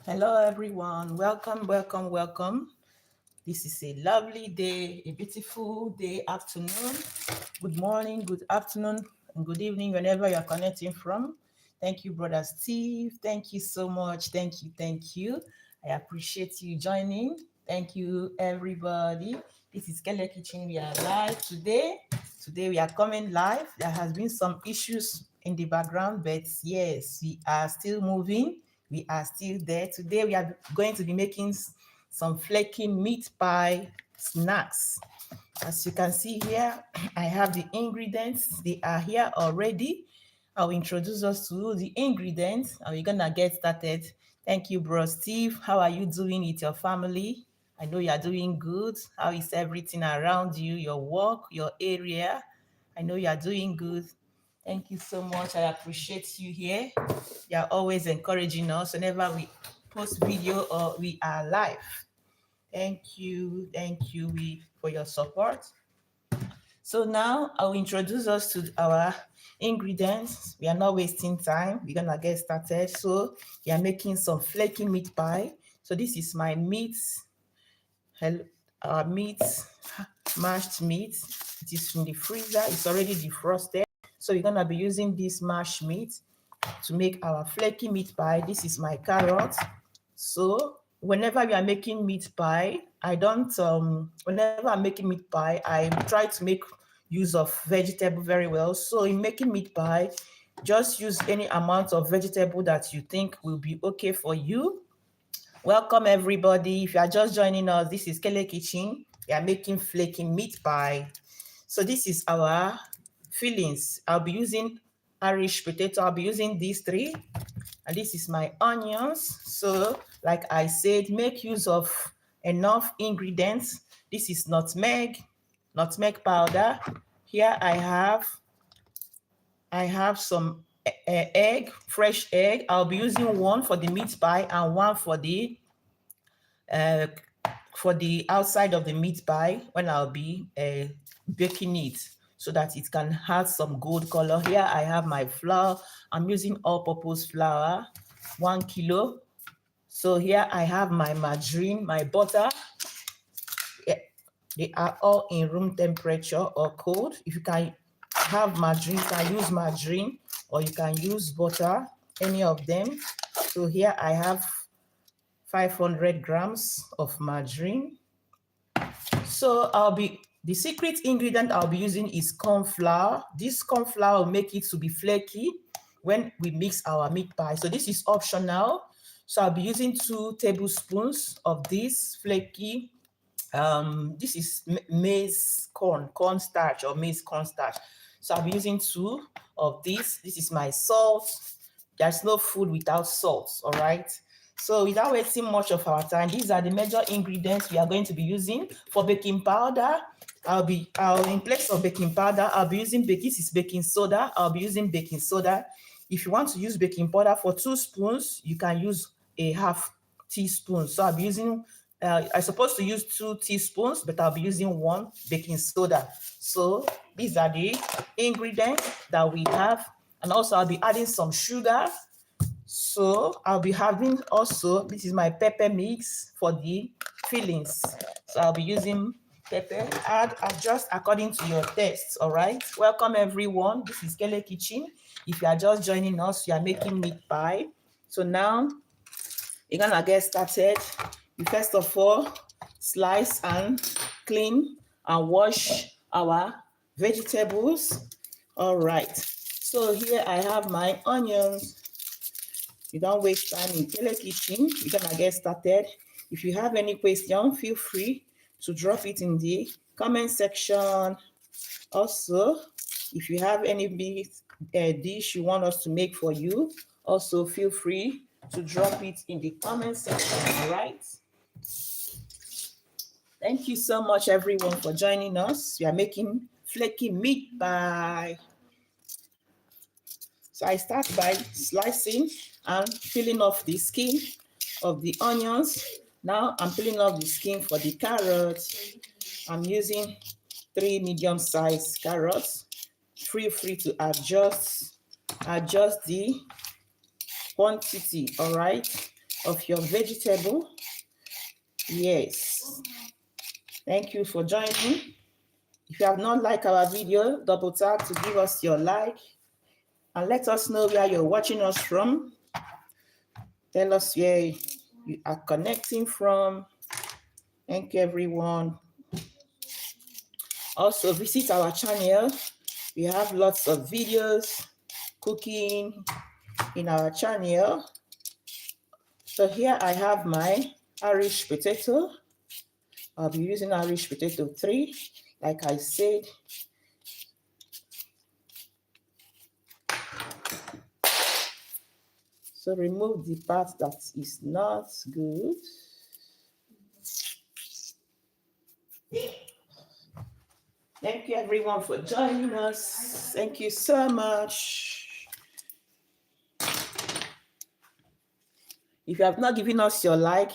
Hello everyone, welcome. This is a lovely day, a beautiful day, afternoon. Good morning, good afternoon, and good evening whenever you're connecting from. Thank you, Brother Steve. Thank you so much. Thank you. I appreciate you joining. Thank you, everybody. This is Kele Kitchen. We are live today. Today we are coming live. There has been some issues in the background, but yes, we are still moving. We are still there. Today we are going to be making some flaky meat pie snacks. As you can see here, I have the ingredients. They are here already. I'll introduce us to the ingredients and we're gonna get started. Thank you, bro Steve. How are you doing with your family? I know you're doing good. How is everything around you, your work, your area? I know you're doing good. Thank you so much. I appreciate you here. You're always encouraging us whenever we post video or we are live. Thank you for your support. So now I'll introduce us to our ingredients. We are not wasting time. We're gonna get started. So we are making some flaky meat pie. So this is my meat, mashed meat. It is from the freezer. It's already defrosted. So we're gonna be using this mashed meat to make our flaky meat pie. This is my carrot. So whenever we are making meat pie, whenever I'm making meat pie, I try to make use of vegetable very well. So in making meat pie, just use any amount of vegetable that you think will be okay for you. Welcome everybody. If you are just joining us, this is Kele Kitchen. We are making flaky meat pie. So this is our fillings. I'll be using Irish potato. I'll be using these three. And this is my onions. So like I said, make use of enough ingredients. This is nutmeg powder. Here I have some egg, fresh egg. I'll be using one for the meat pie and one for the outside of the meat pie when I'll be baking it, so that it can have some gold color. Here I have my flour. I'm using all-purpose flour, 1 kilo. So here I have my margarine, my butter. They are all in room temperature or cold. If you can have margarine, you can use margarine or you can use butter, any of them. So here I have 500 grams of margarine. So the secret ingredient I'll be using is corn flour. This corn flour will make it to be flaky when we mix our meat pie. So this is optional. So I'll be using 2 tablespoons of this flaky. This is maize corn starch or maize corn starch. So I'll be using 2 of this. This is my salt. There's no food without salt, all right? So without wasting much of our time, these are the major ingredients we are going to be using. For baking powder, in place of baking powder, I'll be using this is baking soda. I'll be using baking soda. If you want to use baking powder for 2 spoons, you can use a half teaspoon. So I'll be using, I'm supposed to use 2 teaspoons, but I'll be using 1 baking soda. So these are the ingredients that we have. And also I'll be adding some sugar. So I'll be having also, this is my pepper mix for the fillings. So I'll be using pepper. Adjust according to your taste, all right? Welcome everyone. This is Kele Kitchen. If you are just joining us, you are making meat pie. So now you're gonna get started. You first of all slice and clean and wash our vegetables. All right. So here I have my onions. You don't waste time in Kele Kitchen. We're gonna get started. If you have any question, feel free to drop it in the comment section. Also, if you have any dish you want us to make for you, also feel free to drop it in the comment section. All right. Thank you so much, everyone, for joining us. We are making flaky meat pie. So I start by slicing and peeling off the skin of the onions. Now I'm peeling off the skin for the carrots. I'm using 3 medium-sized carrots. Feel free to adjust the quantity, all right, of your vegetable. Yes. Thank you for joining. If you have not liked our video, double tap to give us your like and let us know where you're watching us from. Tell us where you are connecting from. Thank you, everyone. Also, visit our channel. We have lots of videos, cooking in our channel. So here I have my Irish potato. I'll be using Irish potato 3, like I said. So remove the part that is not good. Thank you, everyone, for joining us. Thank you so much. If you have not given us your like,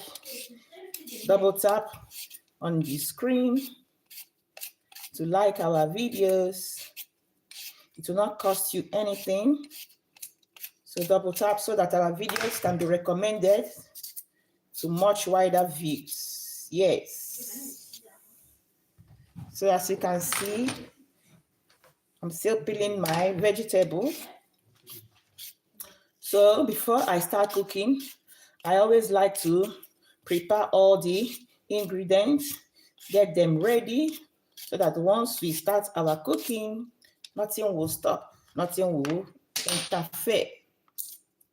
double tap on the screen to like our videos. It will not cost you anything. So double tap so that our videos can be recommended to much wider views. Yes. So as you can see, I'm still peeling my vegetable. So before I start cooking, I always like to prepare all the ingredients, get them ready, so that once we start our cooking, nothing will stop, nothing will interfere.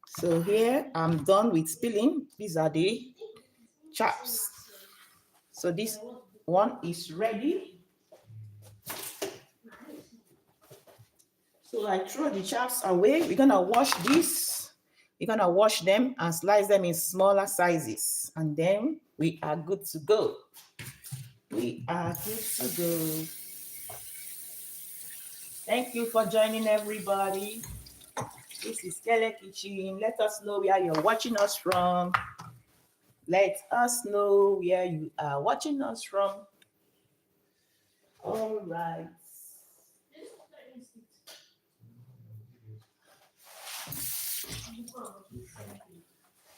So here I'm done with peeling. These are the chops. So this one is ready. So I throw the chops away. We're gonna wash this. We're gonna wash them and slice them in smaller sizes. And then we are good to go. We are good to go. Thank you for joining, everybody. This is Kele Kitchen. Let us know where you're watching us from. Let us know where you are watching us from. All right.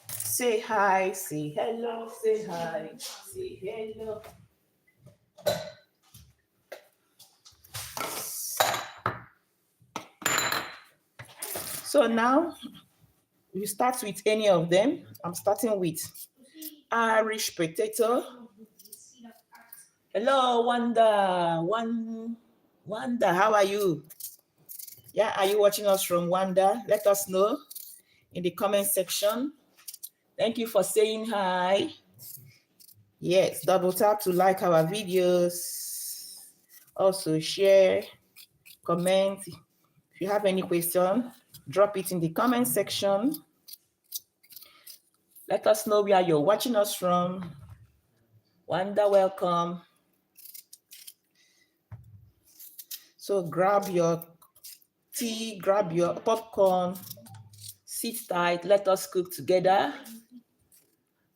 Say hi, say hello, say hi, say hello. So now we start with any of them. I'm starting with Irish potato. Hello, Wanda. Wanda, how are you? Yeah, are you watching us from Wanda? Let us know in the comment section. Thank you for saying hi. Yes, double tap to like our videos. Also share, comment. If you have any question, drop it in the comment section. Let us know where you're watching us from. Wanda, welcome. So grab your tea, grab your popcorn, sit tight, let us cook together.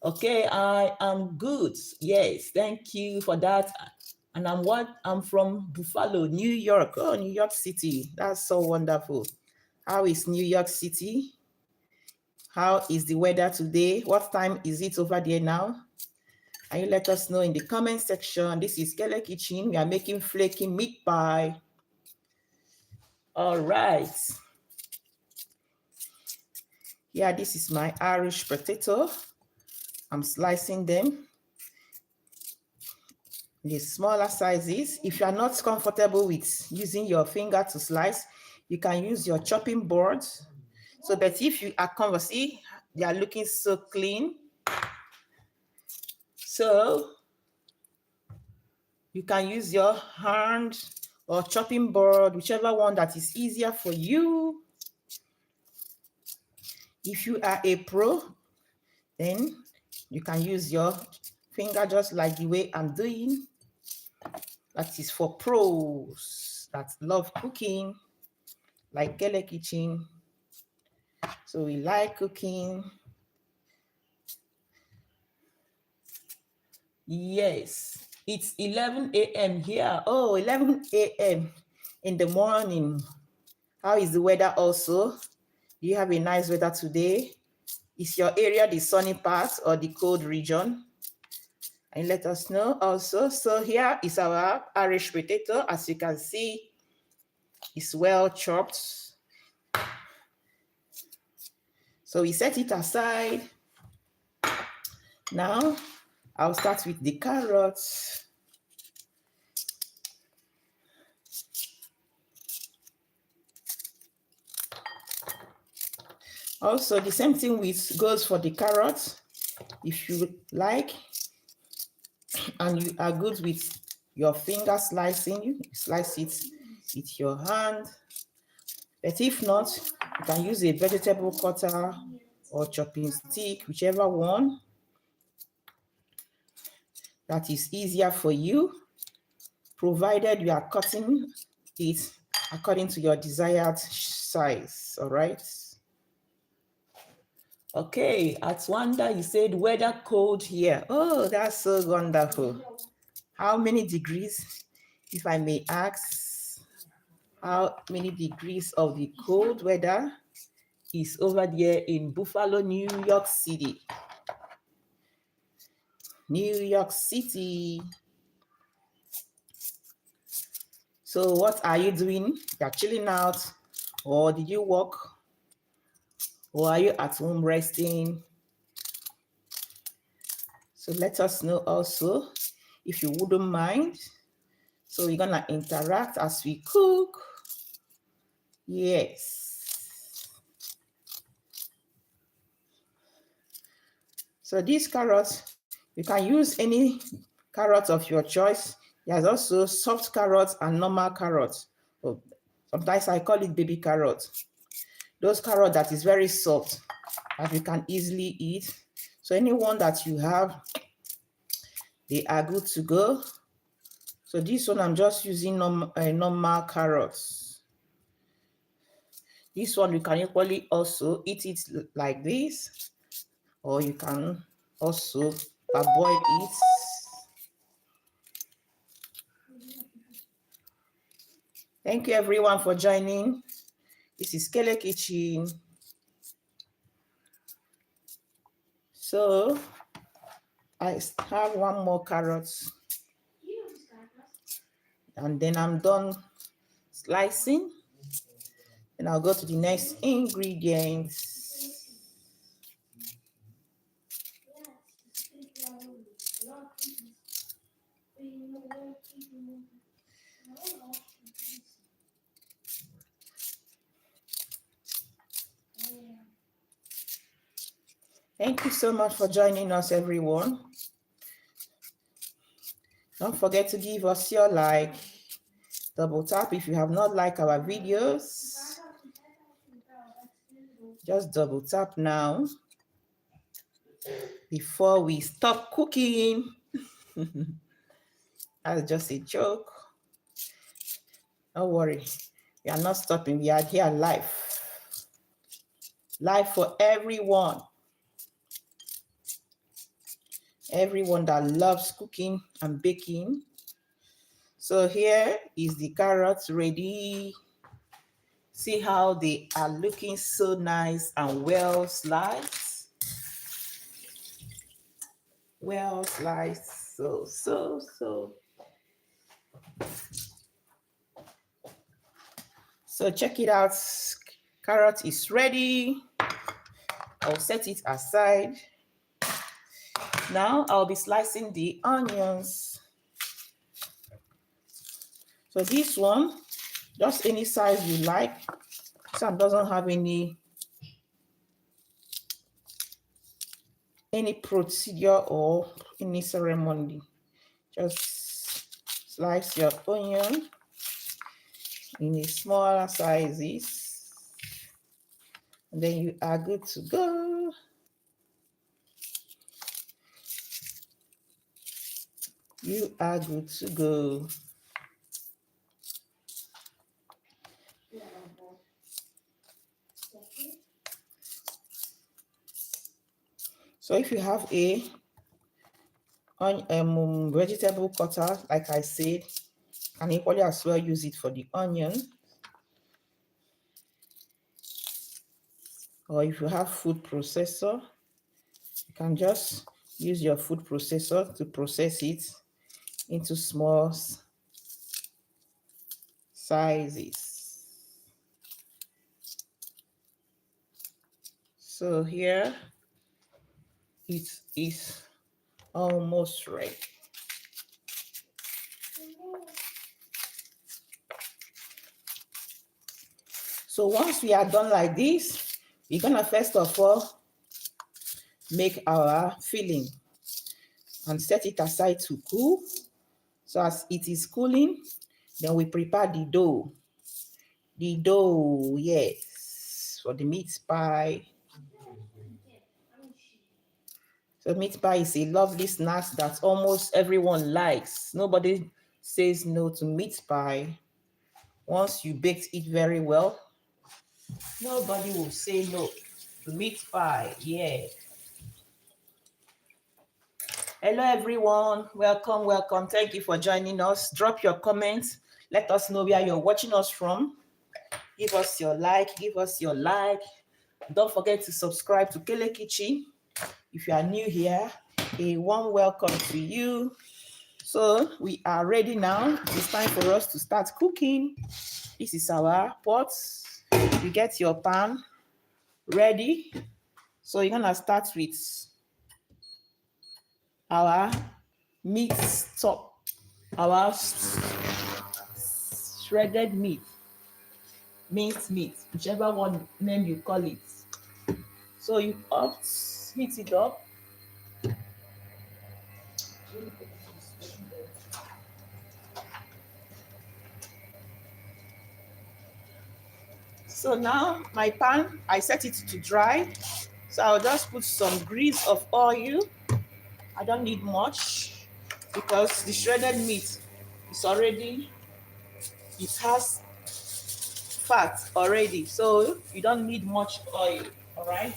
Okay, I am good. Yes, thank you for that. And I'm from Buffalo, New York. Oh, New York City. That's so wonderful. How is New York City? How is the weather today? What time is it over there now? Can you let us know in the comment section? This is Kele Kitchen. We are making flaky meat pie. All right. Yeah, this is my Irish potato. I'm slicing them in the smaller sizes. If you are not comfortable with using your finger to slice, you can use your chopping board. So, but if you are comfortable, see, they are looking so clean. So you can use your hand or chopping board, whichever one that is easier for you. If you are a pro, then you can use your finger just like the way I'm doing. That is for pros that love cooking, like Kele Kitchen. So we like cooking. Yes, it's 11 a.m. here. Oh, 11 a.m. in the morning. How is the weather also? Do you have a nice weather today? Is your area the sunny part or the cold region? And let us know also. So here is our Irish potato. As you can see, it's well chopped. So we set it aside. Now, I'll start with the carrots. Also, the same thing goes for the carrots. If you like, and you are good with your finger slicing, you slice it with your hand. But if not, you can use a vegetable cutter or chopping stick, whichever one that is easier for you, provided you are cutting it according to your desired size. All right. Okay, at Wanda, you said weather cold here. Oh, that's so wonderful. How many degrees, if I may ask, how many degrees of the cold weather is over there in Buffalo, New York City? New York City. So what are you doing? You're chilling out, or did you work, or are you at home resting? So let us know also, if you wouldn't mind. So we're gonna interact as we cook. Yes. So these carrots, you can use any carrot of your choice. There's also soft carrots and normal carrots. So sometimes I call it baby carrot. Those carrots that is very soft, that you can easily eat. So anyone that you have, they are good to go. So this one, I'm just using normal carrots. This one, you can equally also eat it like this, or you can also parboil it. Thank you everyone for joining. This is Kele Kitchen. So I have one more carrot, and then I'm done slicing. And I'll go to the next ingredients. Thank you so much for joining us, everyone. Don't forget to give us your like. Double tap if you have not liked our videos. Just double tap now before we stop cooking. That's just a joke. Don't worry. We are not stopping. We are here live. Live for everyone. Everyone that loves cooking and baking. So here is the carrots ready. See how they are looking so nice and well sliced. Well sliced. So check it out. Carrot is ready. I'll set it aside. Now I'll be slicing the onions. So this one, just any size you like. This one doesn't have any procedure or any ceremony. Just slice your onion. in a smaller sizes, and then you are good to go. You are good to go. So if you have a vegetable cutter, like I said, can equally as well use it for the onion. Or if you have food processor, you can just use your food processor to process it into small sizes. So here it is almost ready. So once we are done like this, we're gonna first of all make our filling and set it aside to cool. So as it is cooling, then we prepare the dough. The dough, yes, for the meat pie. So meat pie is a lovely snack that almost everyone likes. Nobody says no to meat pie. Once you baked it very well, nobody will say no to meat pie. Yeah. Hello everyone, welcome, welcome. Thank you for joining us. Drop your comments. Let us know where you're watching us from. Give us your like, give us your like. Don't forget to subscribe to Kele Kitchen. If you are new here, a warm welcome to you. So we are ready now. It's time for us to start cooking. This is our pot. You get your pan ready. So you're gonna start with our meat stock, our shredded meat, minced meat, whichever one name you call it. So you heat it up. So now my pan, I set it to dry. So I'll just put some grease of oil. I don't need much because the shredded meat is already, it has fat already. So you don't need much oil, all right?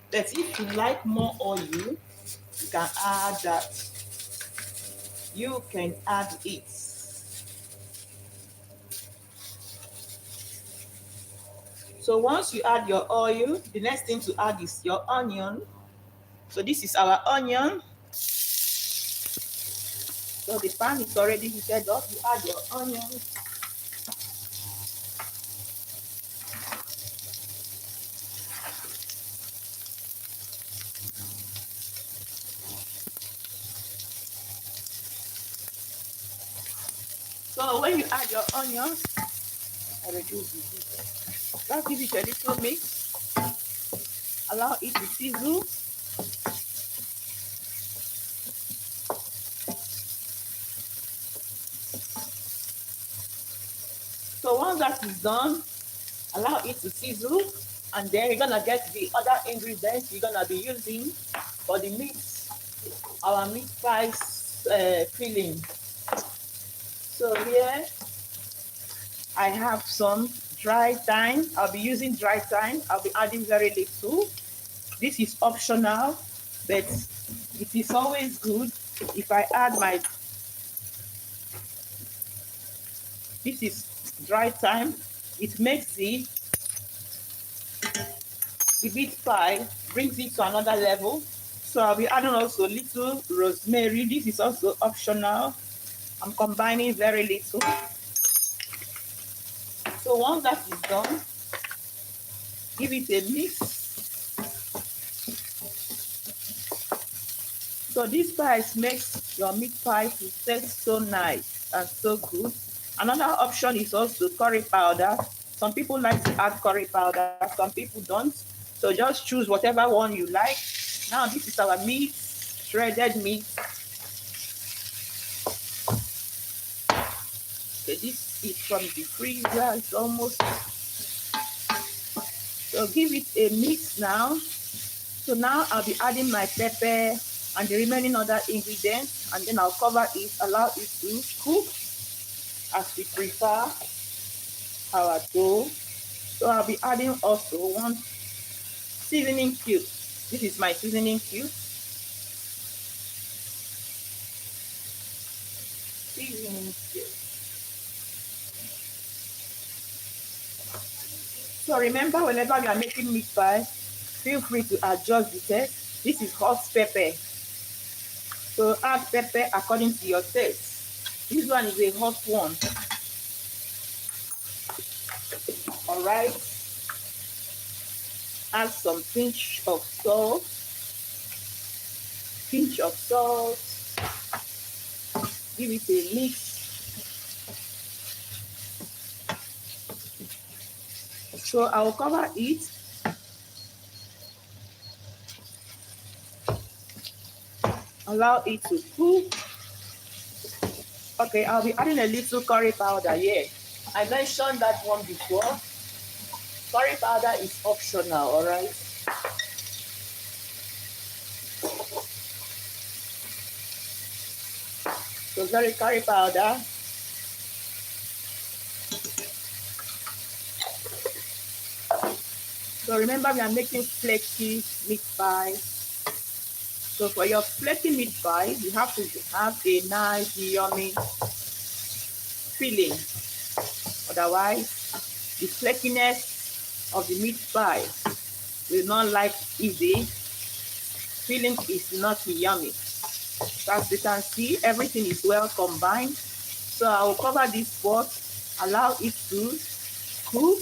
But if you like more oil, you can add that. You can add it. So once you add your oil, the next thing to add is your onion. So this is our onion. So the pan is already heated up. You add your onion. So when you add your onion, I reduce it. Just give it a little mix. Allow it to sizzle. So once that is done, allow it to sizzle, and then you're gonna get the other ingredients you're gonna be using for the meat, our meat pies filling. So here I have some dry thyme. I'll be using dry thyme. I'll be adding very little. This is optional, but it is always good if I add my, this is dry thyme. It makes the meat pie, brings it to another level. So I'll be adding also little rosemary. This is also optional. I'm combining very little. So once that is done, give it a mix. So this spice makes your meat pie to taste so nice and so good. Another option is also curry powder. Some people like to add curry powder, some people don't. So just choose whatever one you like. Now this is our meat, shredded meat. Okay, this is from the freezer. It's almost. So give it a mix now. So now I'll be adding my pepper and the remaining other ingredients, and then I'll cover it, allow it to cook as we prefer our dough. So I'll be adding also one seasoning cube. This is my seasoning cube. Seasoning cube. So remember, whenever you are making meat pie, feel free to adjust the taste. This is hot pepper. So add pepper according to your taste. This one is a hot one. Alright. Add some pinch of salt. Pinch of salt. Give it a mix. So I will cover it. Allow it to cook. Okay, I'll be adding a little curry powder here. I mentioned that one before. Curry powder is optional, alright? So curry powder. So remember, we are making flaky meat pie. So for your flaky meat pie, you have to have a nice, yummy filling. Otherwise, the flakiness of the meat pie will not like easy. Filling is not yummy. So as you can see, everything is well combined. So I will cover this pot, allow it to cook,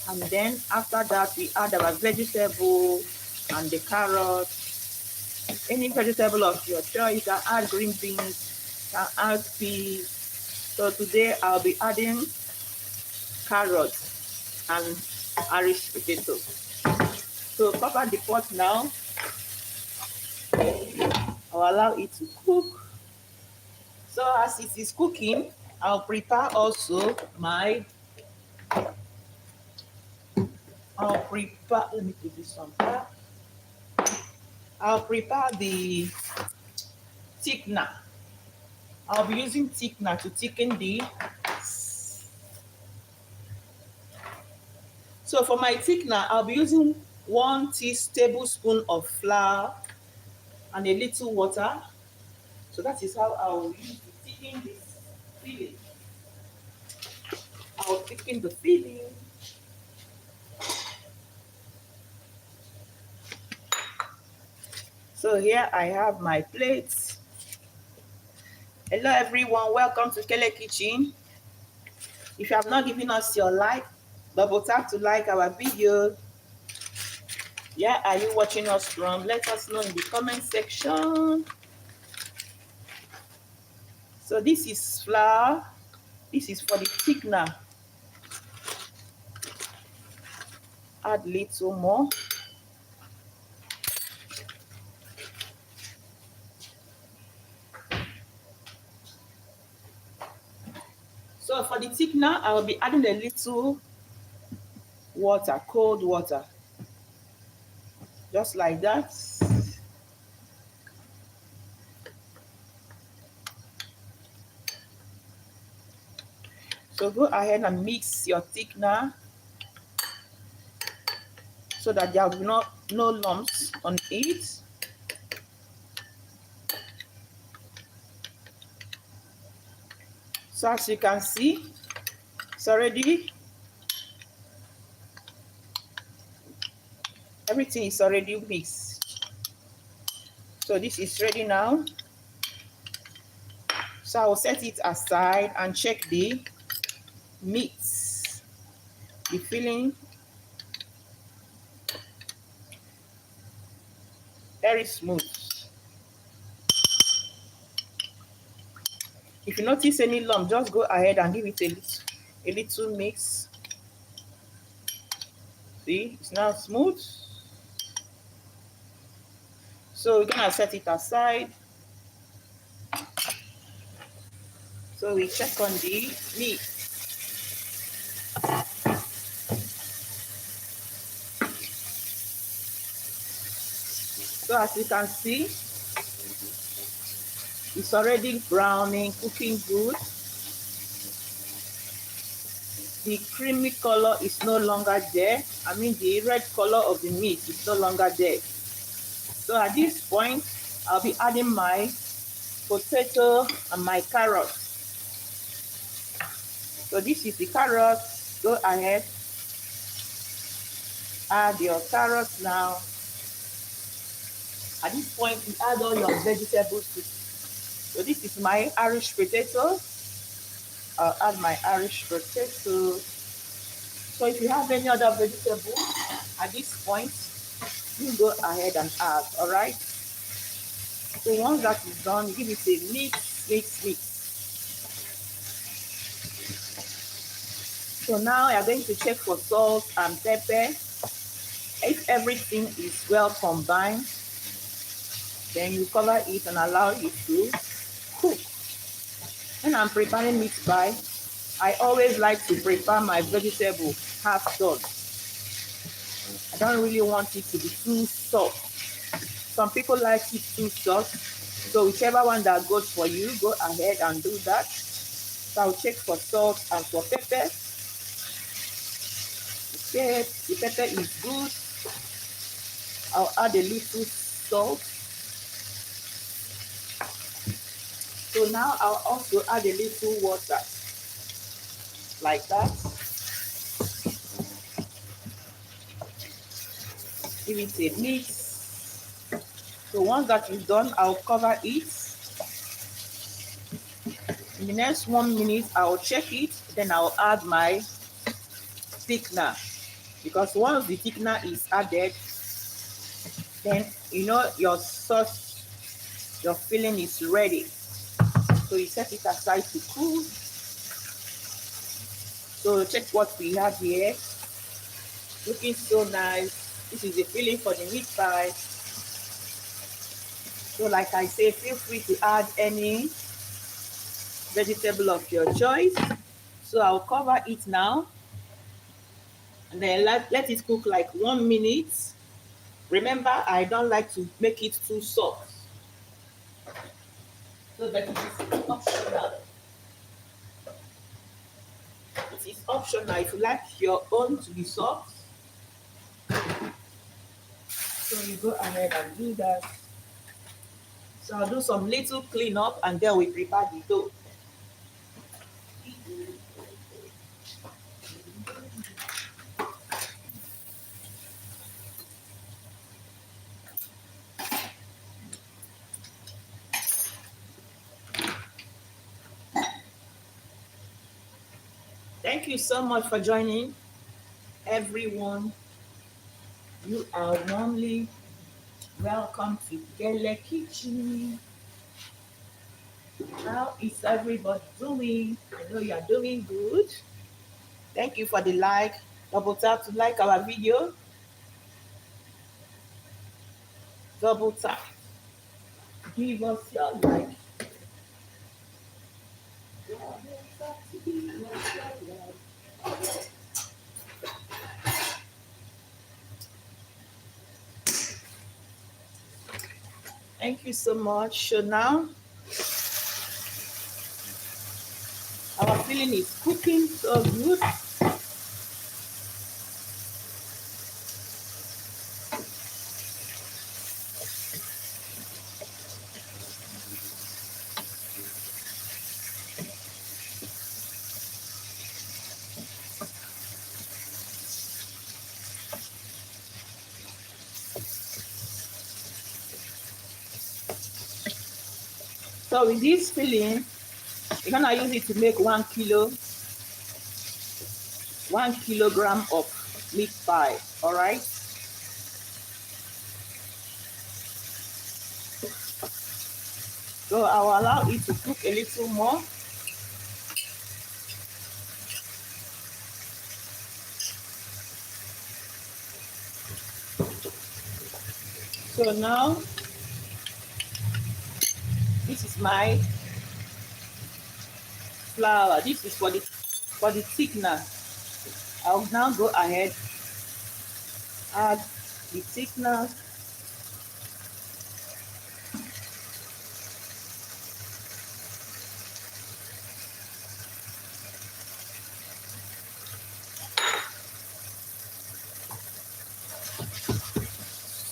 and then after that we add our vegetable and the carrot. Any vegetable of your choice. You can add green beans, you can add peas. So today I'll be adding carrots and Irish potatoes. So cover the pot now. I'll allow it to cook. So as it is cooking, I'll prepare also my let me put this on here. I'll prepare the thickener. I'll be using thickener to thicken the. So for my thickener, I'll be using 1 tablespoon of flour and a little water. So that is how I will use to thicken this filling. I'll thicken the filling. So here I have my plates. Hello everyone, welcome to Kele Kitchen. If you have not given us your like, double tap to like our video. Yeah, are you watching us from? Let us know in the comment section. So this is flour. This is for the thickener. Add little more. So for the thickener, I will be adding a little water, cold water. Just like that. So go ahead and mix your thickener so that there will be no lumps on it. So as you can see, it's already, everything is already mixed. So this is ready now. So I will set it aside and check the meat, the filling. Very smooth. If you notice any lump, just go ahead and give it a little mix. See, it's now smooth. So we're gonna set it aside. So we check on the meat. So as you can see, it's already browning, cooking good. The creamy color is no longer there. I mean, the red color of the meat is no longer there. So at this point, I'll be adding my potato and my carrot. So this is the carrot. Go ahead, add your carrots now. At this point, you add all your vegetables. So this is my Irish potato. I'll add my Irish potato. So if you have any other vegetable at this point, you go ahead and add, all right? So once that is done, give it a mix, mix, mix. So now you're going to check for salt and pepper. If everything is well combined, then you cover it and allow it to cook. When I'm preparing meat pie, I always like to prepare my vegetable half done. I don't really want it to be too soft. Some people like it too soft. So whichever one that goes for you, go ahead and do that. So I'll check for salt and for pepper. Okay, the pepper is good. I'll add a little salt. So now I'll also add a little water, like that. Give it a mix. So once that is done, I'll cover it. In the next 1 minute, I'll check it. Then I'll add my thickener. Because once the thickener is added, then you know your sauce, your filling is ready. So you set it aside to cool. So check what we have here. Looking so nice. This is the filling for the meat pie. So like I say, feel free to add any vegetable of your choice. So I'll cover it now. And then let it cook like 1 minute. Remember, I don't like to make it too soft. So that it is optional. It is optional if you like your own to be soft. So you go ahead and do that. So I'll do some little cleanup and then we prepare the dough. Thank you so much for joining, everyone. You are warmly welcome to Kele Kitchen. How is everybody doing? I know you are doing good. Thank you for the like. Double tap to like our video. Double tap. Give us your like. Thank you so much. So now our filling is cooking so good. So with this filling, you're gonna use it to make 1 kilogram of meat pie. All right. So I'll allow it to cook a little more. So now this is my flour. This is for the thickener. I'll now go ahead, add the thickener.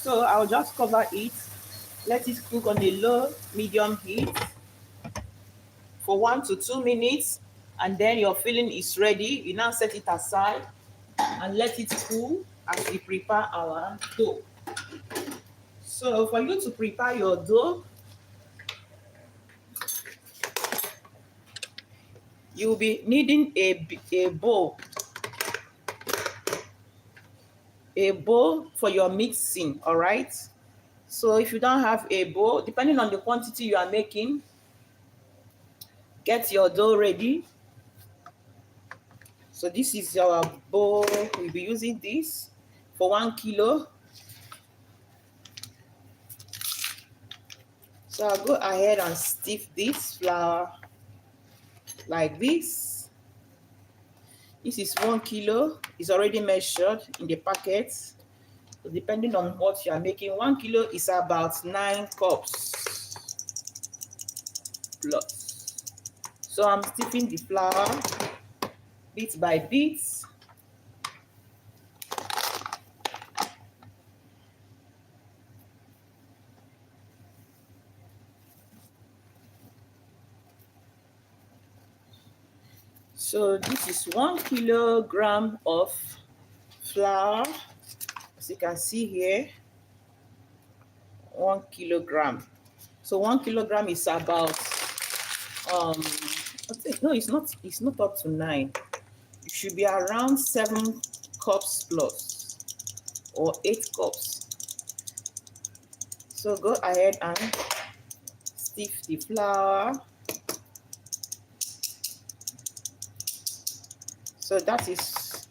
So I'll just cover it, let it cook on a low medium heat for 1 to 2 minutes, and then your filling is ready. You now set it aside and let it cool as we prepare our dough. So for you to prepare your dough, you'll be needing a bowl for your mixing. All right, so if you don't have a bowl, depending on the quantity you are making, get your dough ready. So this is our bowl. We'll be using this for 1 kilo. So I'll go ahead and stiff this flour like this. This is 1 kilo. It's already measured in the packet. So depending on what you are making, 1 kilo is about 9 cups plus. So I'm stiffing the flour bit by bit. So this is 1 kilogram of flour. As you can see here, 1 kilogram. So 1 kilogram is about no, it's not up to 9. It should be around 7 cups plus or 8 cups. So go ahead and stiff the flour. So that is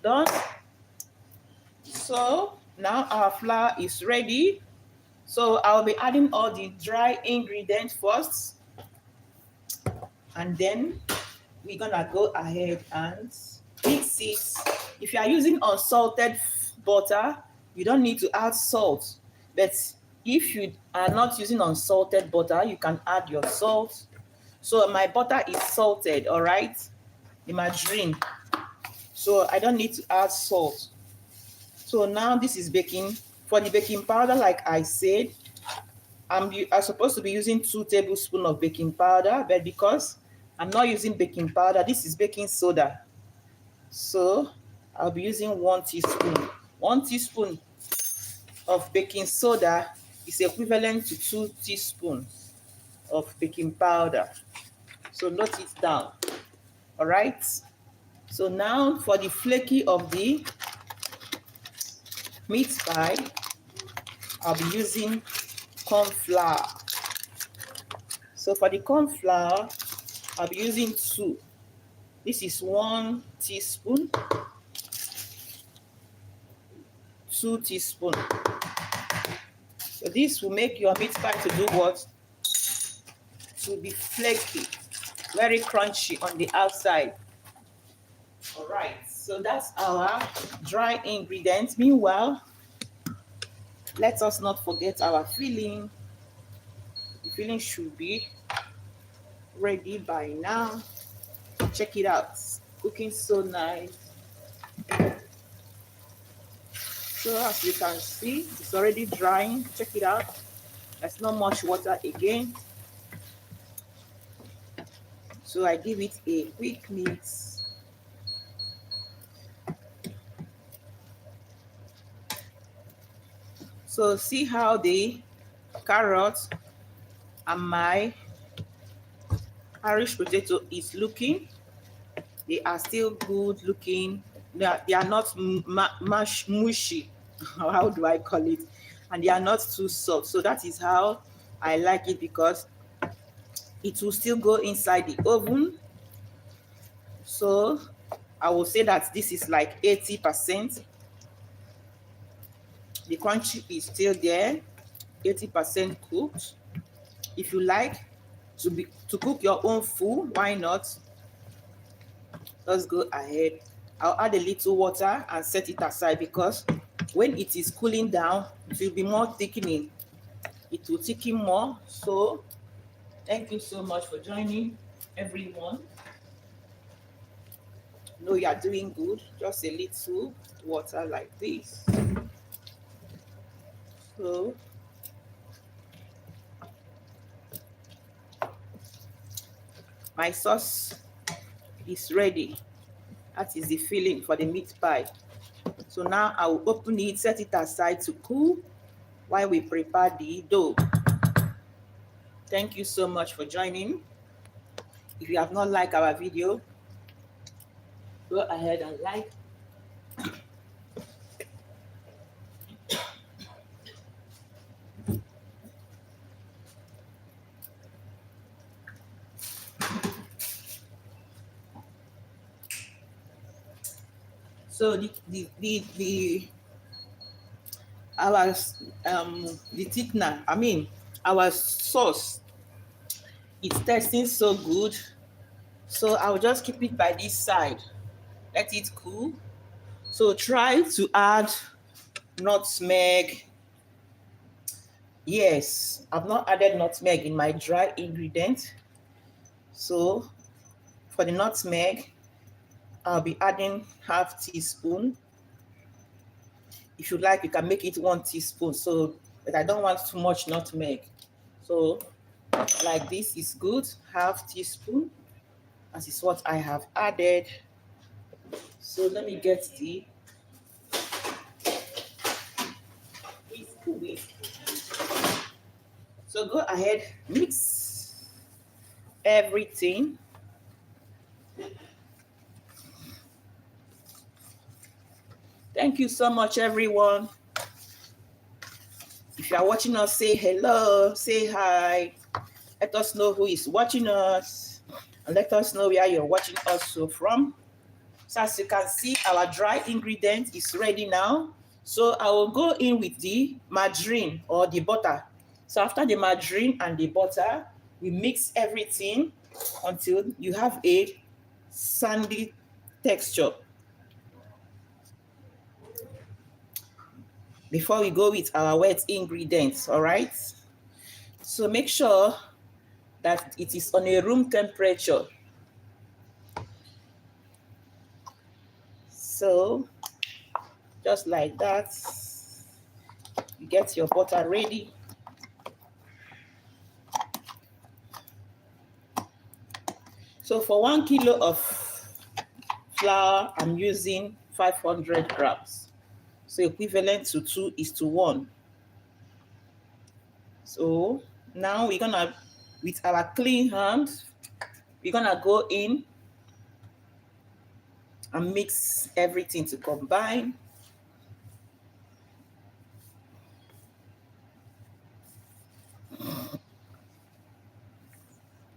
done. So now our flour is ready. So I'll be adding all the dry ingredients first, and then we're gonna go ahead and mix it. If you are using unsalted butter, you don't need to add salt. But if you are not using unsalted butter, you can add your salt. So my butter is salted, all right? The margarine. So I don't need to add salt. So now this is baking. For the baking powder, like I said, I'm supposed to be using 2 tablespoons of baking powder, but because I'm not using baking powder, this is baking soda. So I'll be using 1 teaspoon. 1 teaspoon of baking soda is equivalent to 2 teaspoons of baking powder. So note it down. All right. So now for the flaky of the meat pie, I'll be using corn flour. So for the corn flour, I'll be using 2. This is 1 teaspoon, 2 teaspoons. So this will make your meat pie to do what? To be flaky, very crunchy on the outside. All right, so that's our dry ingredients. Meanwhile, let us not forget our filling. The filling should be ready by now. Check it out, it's cooking so nice. So as you can see, it's already drying. Check it out. There's not much water again. So I give it a quick mix. So see how the carrot and my Irish potato is looking. They are still good looking. They are not mushy. How do I call it? And they are not too soft. So that is how I like it, because it will still go inside the oven. So I will say that this is like 80%. The crunchy is still there, 80% cooked. If you like, to cook your own food, why not? Let's go ahead. I'll add a little water and set it aside, because when it is cooling down, it will be more thickening. It will thicken more. So thank you so much for joining, everyone. Know you are doing good. Just a little water like this. So my sauce is ready. That is the filling for the meat pie. So now I will open it, set it aside to cool while we prepare the dough. Thank you so much for joining. If you have not liked our video, go ahead and like. So our the thickener, our sauce, it's tasting so good. So I'll just keep it by this side, let it cool. So try to add nutmeg. Yes, I've not added nutmeg in my dry ingredient. So for the nutmeg, I'll be adding half teaspoon. If you like, you can make it 1 teaspoon. So, but I don't want too much nutmeg. So like this is good, half teaspoon. That is what I have added. So let me get the whisk. So go ahead, mix everything. Thank you so much, everyone. If you are watching us, say hello, say hi. Let us know who is watching us, and let us know where you're watching us from. So as you can see, our dry ingredient is ready now. So I will go in with the margarine or the butter. So after the margarine and the butter, we mix everything until you have a sandy texture. Before we go with our wet ingredients, all right? So make sure that it is on a room temperature. So just like that, you get your butter ready. So for 1 kilo of flour, I'm using 500 grams. So equivalent to 2:1. So now we're gonna, with our clean hand, we're gonna go in and mix everything to combine.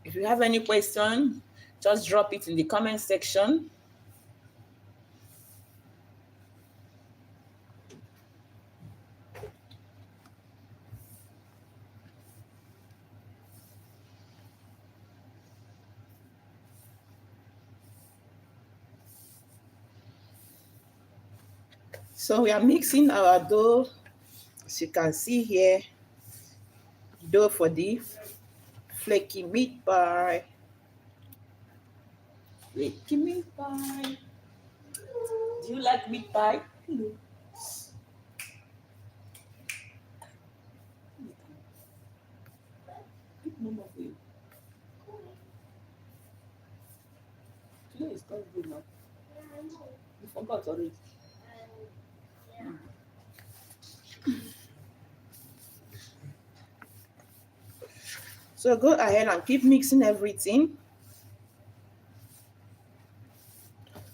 If you have any question, just drop it in the comment section. So we are mixing our dough. As you can see here, dough for the flaky meat pie. Flaky meat pie. Do you like meat pie? Hello. Today is Thursday now. You forgot already. So go ahead and keep mixing everything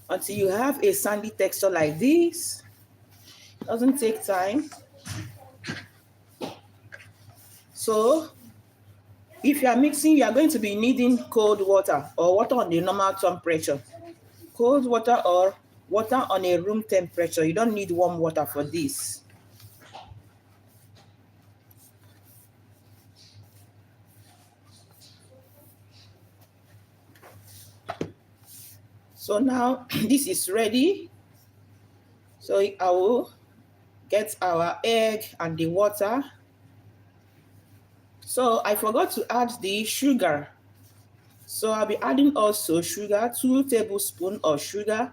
until you have a sandy texture like this. Doesn't take time. So if you are mixing, you are going to be needing cold water or water on the normal temperature. Cold water or water on a room temperature. You don't need warm water for this. So now this is ready. So I will get our egg and the water. So I forgot to add the sugar. So I'll be adding also sugar, 2 tablespoons of sugar.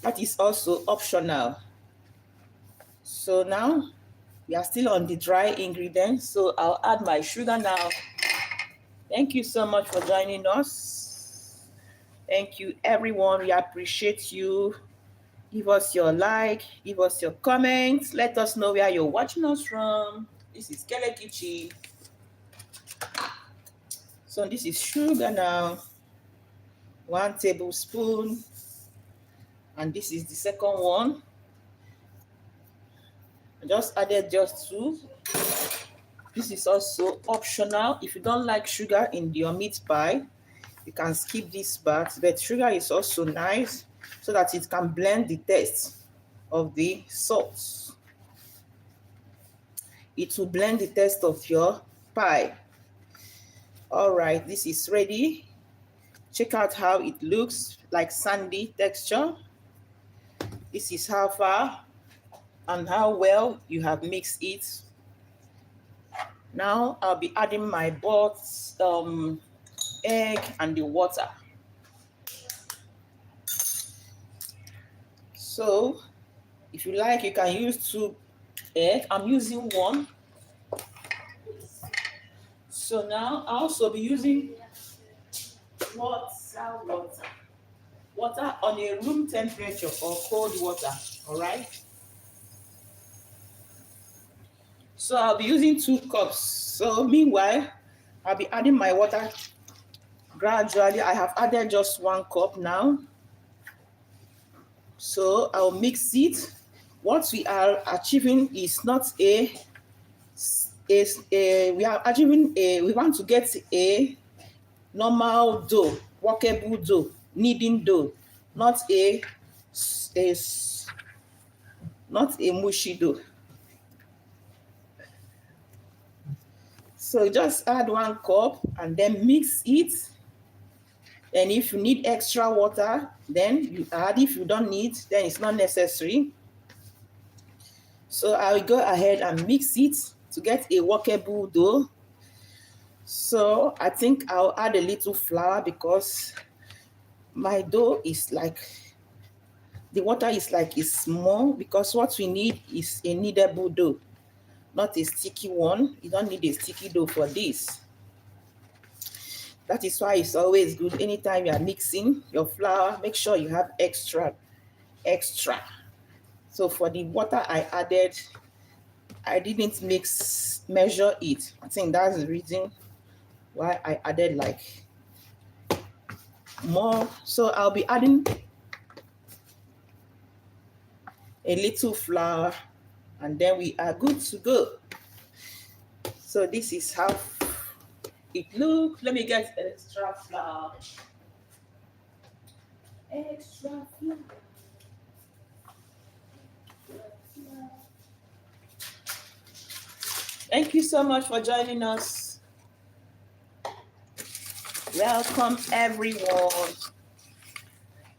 That is also optional. So now we are still on the dry ingredients. So I'll add my sugar now. Thank you so much for joining us. Thank you, everyone. We appreciate you. Give us your like, give us your comments. Let us know where you're watching us from. This is Kele Kitchen. So this is sugar now, 1 tablespoon. And this is the second one. I just added just 2. This is also optional. If you don't like sugar in your meat pie, you can skip this part. But sugar is also nice so that it can blend the taste of the sauce. It will blend the taste of your pie. All right, this is ready. Check out how it looks, like sandy texture. This is how far and how well you have mixed it. Now I'll be adding my both egg and the water. So if you like, you can use 2 eggs. I'm using 1. So now I'll also be using water on a room temperature or cold water. All right. So I'll be using 2 cups. So meanwhile, I'll be adding my water gradually. I have added just 1 cup now. So I'll mix it. What we are achieving is not we want to get a normal dough, workable dough, kneading dough, not a mushy dough. So just add 1 cup and then mix it. And if you need extra water, then you add. If you don't need, then it's not necessary. So I will go ahead and mix it to get a workable dough. So I think I'll add a little flour because my dough is like, the water is like it's small, because what we need is a kneadable dough, not a sticky one. You don't need a sticky dough for this. That is why it's always good anytime you are mixing your flour, make sure you have extra. So for the water I added, I didn't measure it. I think that's the reason why I added like more. So I'll be adding a little flour and then we are good to go. So this is how it looks. Let me get extra flour. Extra flour. Thank you so much for joining us. Welcome, everyone.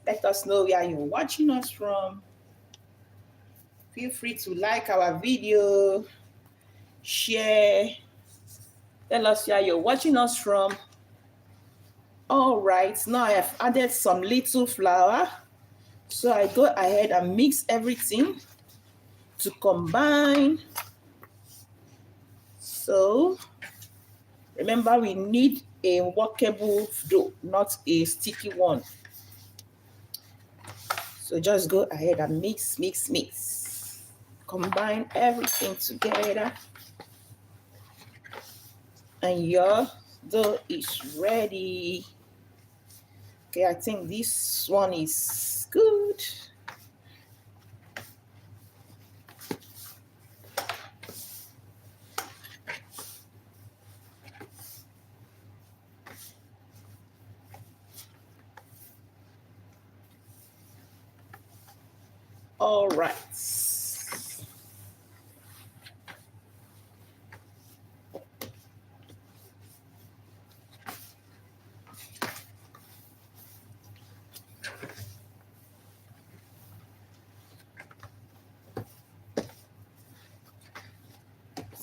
Let us know where you're watching us from. Feel free to like our video, share, tell us where you're watching us from. All right, now I have added some little flour. So I go ahead and mix everything to combine. So remember, we need a workable dough, not a sticky one. So just go ahead and mix. Combine everything together. And your dough is ready. Okay, I think this one is good. All right.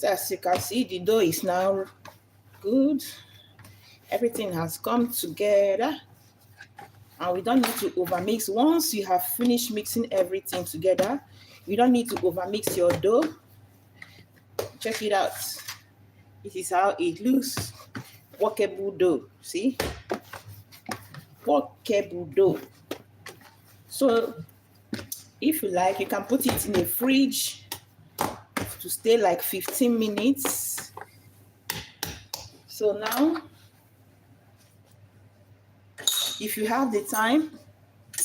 So as you can see, the dough is now good. Everything has come together. And we don't need to overmix. Once you have finished mixing everything together, you don't need to overmix your dough. Check it out. This is how it looks. Workable dough. See? Workable dough. So if you like, you can put it in the fridge to stay like 15 minutes. So now, if you have the time,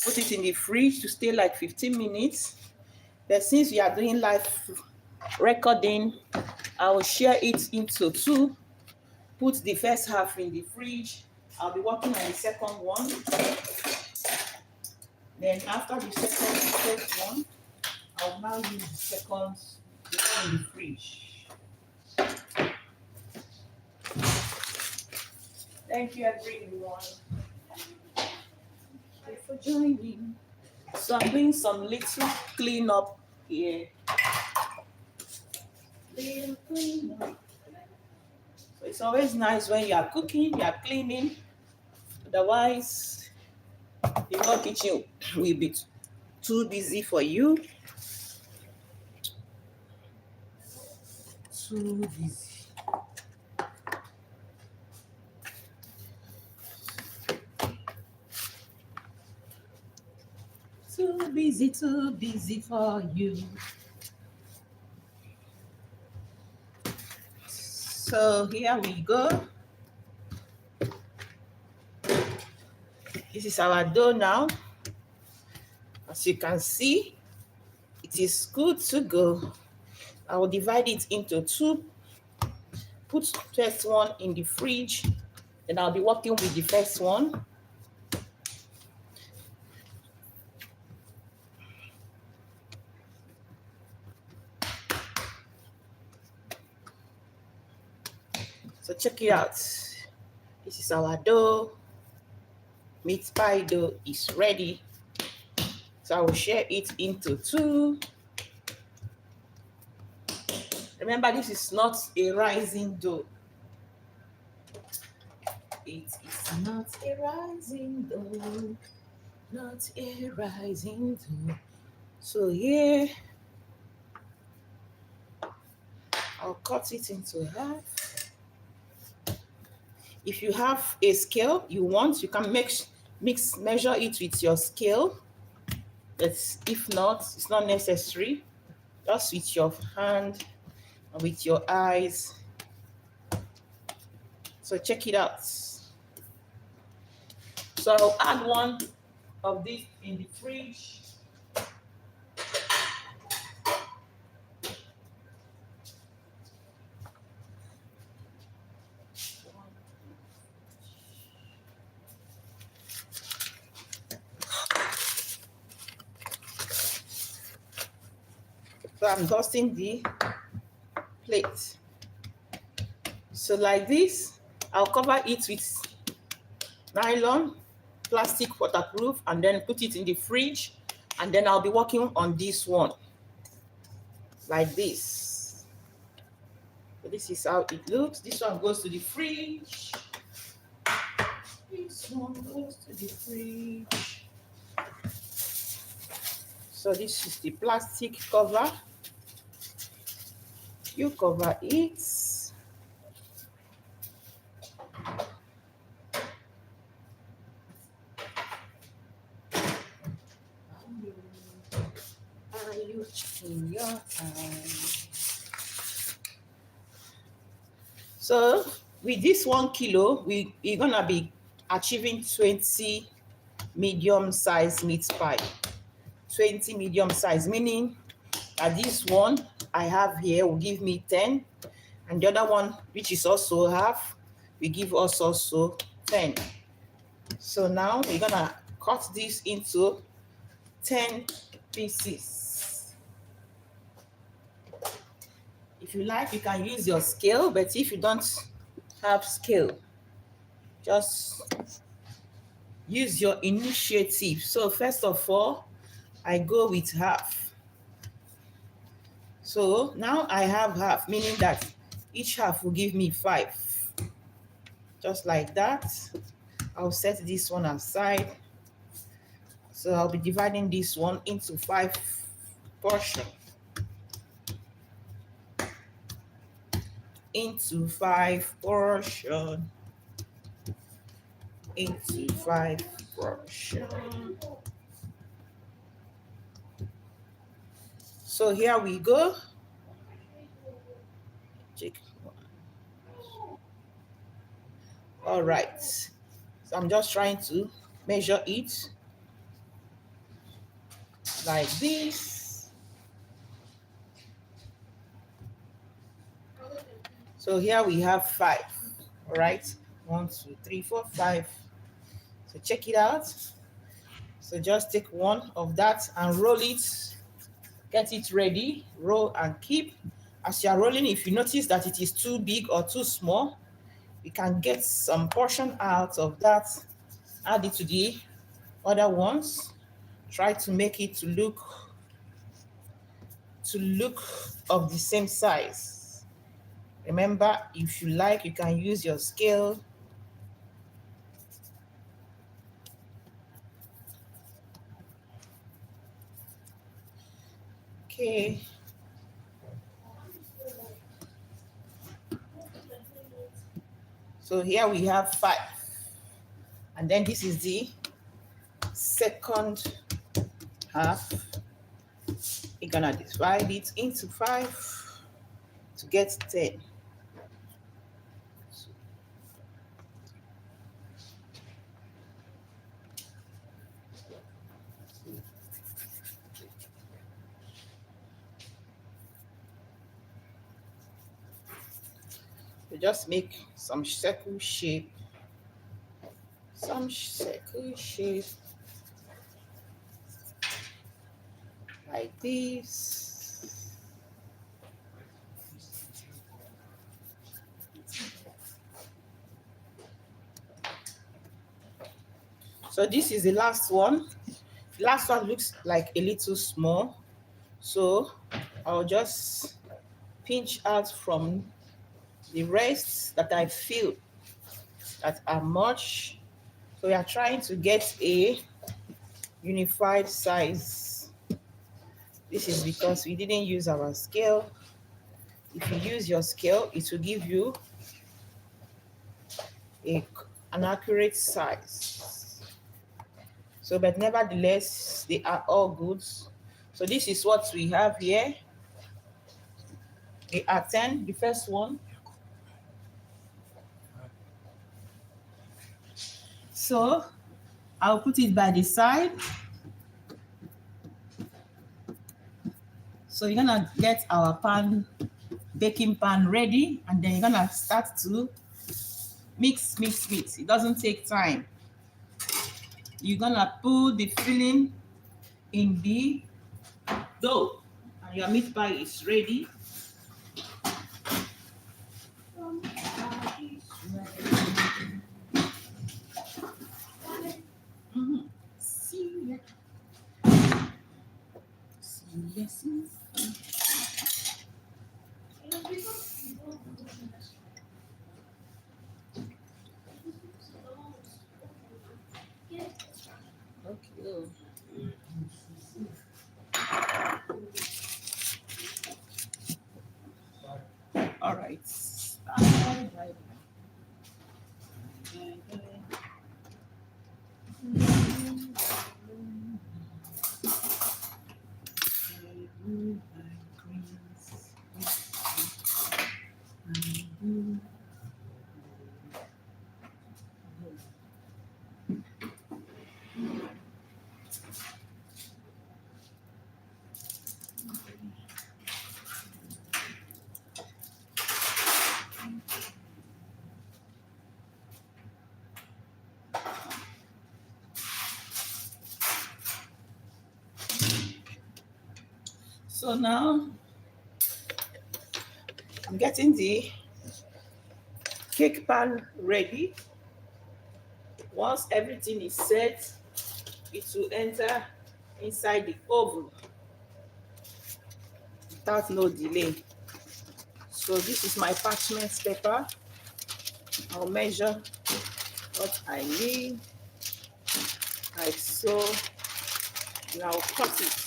put it in the fridge to stay like 15 minutes. But since we are doing live recording, I will share it into two. Put the first half in the fridge. I'll be working on the second one. Then after the first one, I'll now use the second one in the fridge. Thank you, everyone. Thank you for joining. So I'm doing some little cleanup here. Little cleanup. So it's always nice when you are cooking, you are cleaning. Otherwise, the whole kitchen will be too busy for you. Too busy. Too busy for you. So here we go. This is our dough now. As you can see, it is good to go. I will divide it into two. Put first one in the fridge. Then I'll be working with the first one. So check it out. This is our dough. Meat pie dough is ready. So I will share it into two. Remember, this is not a rising dough. It is not a rising dough. Not a rising dough. So here, I'll cut it into half. If you have a scale you want, you can measure it with your scale. But if not, it's not necessary. Just with your hand and with your eyes. So check it out. So I'll add one of these in the fridge. So I'm dusting the plate. So like this, I'll cover it with nylon, plastic waterproof, and then put it in the fridge. And then I'll be working on this one. Like this. So this is how it looks. This one goes to the fridge. This one goes to the fridge. So this is the plastic cover. You cover it. Are you checking your time? So with this 1 kilo, we're gonna be achieving 20 medium-sized meat pie. 20 medium-sized, meaning that this one I have here will give me 10, and the other one, which is also half, will give us also 10. So now we're gonna cut this into 10 pieces. If you like, you can use your scale, but if you don't have scale, just use your initiative. So first of all, I go with half. So now I have half, meaning that each half will give me 5. Just like that. I'll set this one aside. So I'll be dividing this one into 5 portions. Into 5 portions. Into 5 portions. So here we go. Check. All right. So I'm just trying to measure it like this. So here we have 5. All right. 1, 2, 3, 4, 5. So check it out. So just take one of that and roll it. Get it ready. Roll and keep. As you are rolling, if you notice that it is too big or too small, you can get some portion out of that. Add it to the other ones. Try to make it to look of the same size. Remember, if you like, you can use your scale. Okay. So here we have 5. And then this is the second half. You're gonna divide it into 5 to get 10. You just make some circle shape. Like this. So this is the last one. The last one looks like a little small. So I'll just pinch out from the rest that I feel that are much. So we are trying to get a unified size. This is because we didn't use our scale. If you use your scale, it will give you an accurate size. So, but nevertheless, they are all good. So this is what we have here. They are 10, the first one. So I'll put it by the side. So you're gonna get our baking pan ready, and then you're gonna start to mix. It doesn't take time. You're gonna put the filling in the dough, and your meat pie is ready. See ya. Okay. All right. So now I'm getting the cake pan ready. Once everything is set, it will enter inside the oven. without no delay. So this is my parchment paper. I'll measure what I need, like so, and I'll cut it.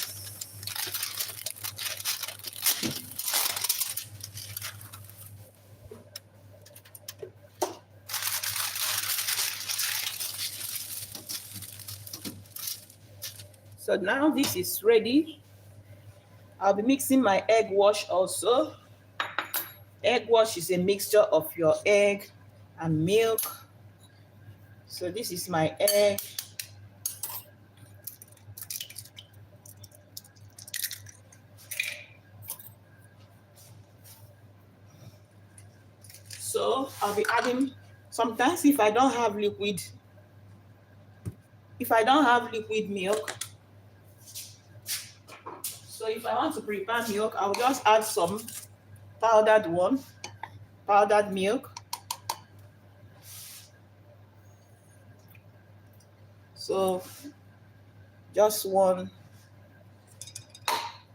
So now this is ready. I'll be mixing my egg wash also. Egg wash is a mixture of your egg and milk. So this is my egg. So I'll be adding, sometimes if I don't have liquid milk, so if I want to prepare milk, I'll just add some powdered milk. So just 1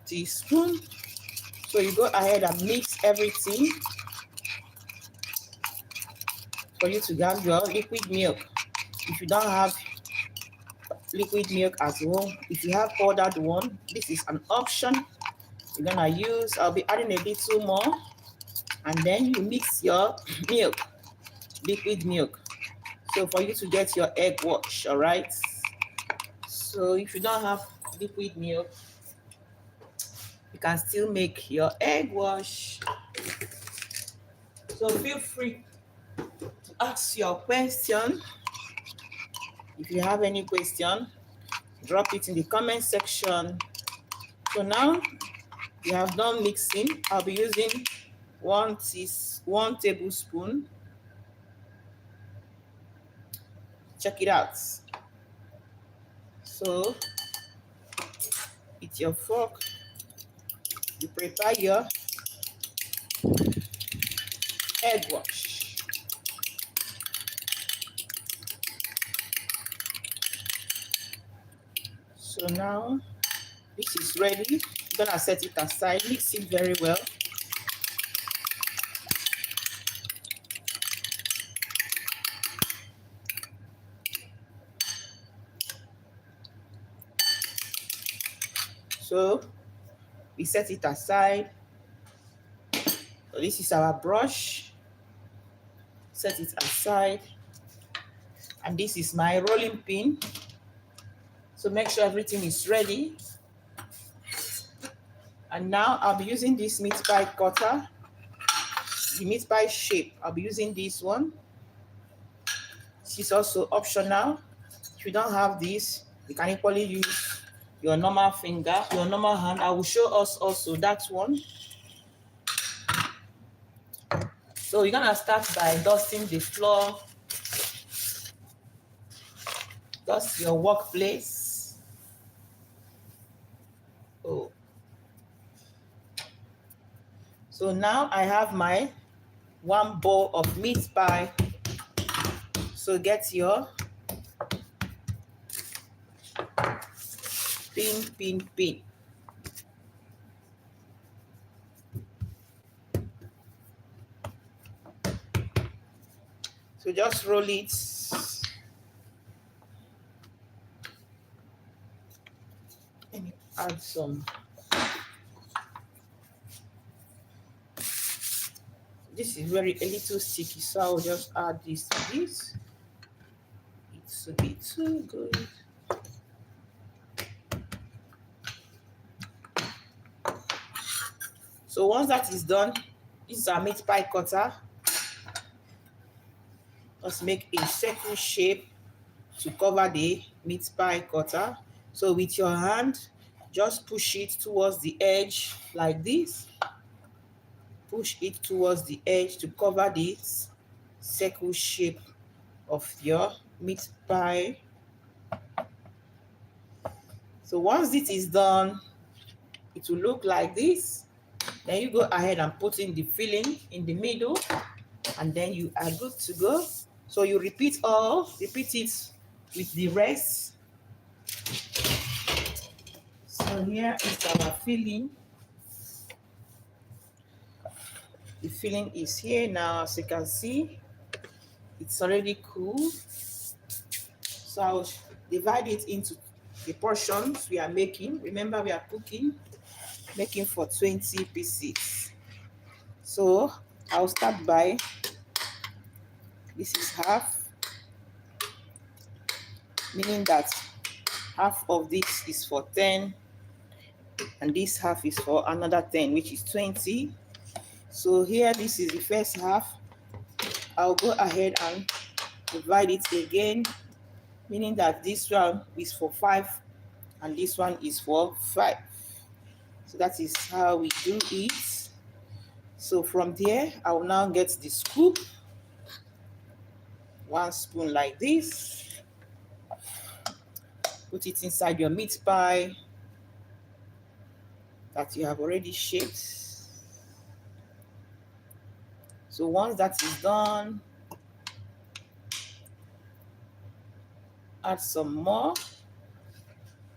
teaspoon. So you go ahead and mix everything for you to get your liquid milk. If you don't have liquid milk as well, if you have powdered one, this is an option you're gonna use. I'll be adding a little more, and then you mix your milk, liquid milk, so for you to get your egg wash. All right, so if you don't have liquid milk, you can still make your egg wash. So feel free to ask your question. If you have any question, drop it in the comment section. So now we have done mixing. I'll be using 1 tablespoon. Check it out. So with your fork, you prepare your egg wash. So now this is ready. I'm gonna set it aside, mix it very well. So we set it aside. So this is our brush. Set it aside. And this is my rolling pin. So make sure everything is ready. And now I'll be using this meat pie cutter, the meat pie shape. I'll be using this one. This is also optional. If you don't have this, you can equally use your normal finger, your normal hand. I will show us also that one. So you're gonna start by dusting the floor, dust your workplace. Oh. So now I have my 1 bowl of meat pie. So get your pin. So just roll it. Let me add some. This is a little sticky, so I'll just add this to this. It should be too good. So once that is done, this is our meat pie cutter. Let's make a circle shape to cover the meat pie cutter. So with your hand, just push it towards the edge like this. Push it towards the edge to cover this circle shape of your meat pie. So once it is done, it will look like this. Then you go ahead and put in the filling in the middle, and then you are good to go. So you repeat it with the rest. So here is our filling. The filling is here now. As you can see, it's already cool. So I'll divide it into the portions we are making. Remember, we are making for 20 pieces. So I'll start by, this is half, meaning that half of this is for 10 and this half is for another 10, which is 20. So here, this is the first half. I'll go ahead and divide it again, meaning that this one is for 5 and this one is for 5. So that is how we do it. So from there, I will now get the scoop, 1 spoon like this. Put it inside your meat pie that you have already shaped. So once that is done, add some more.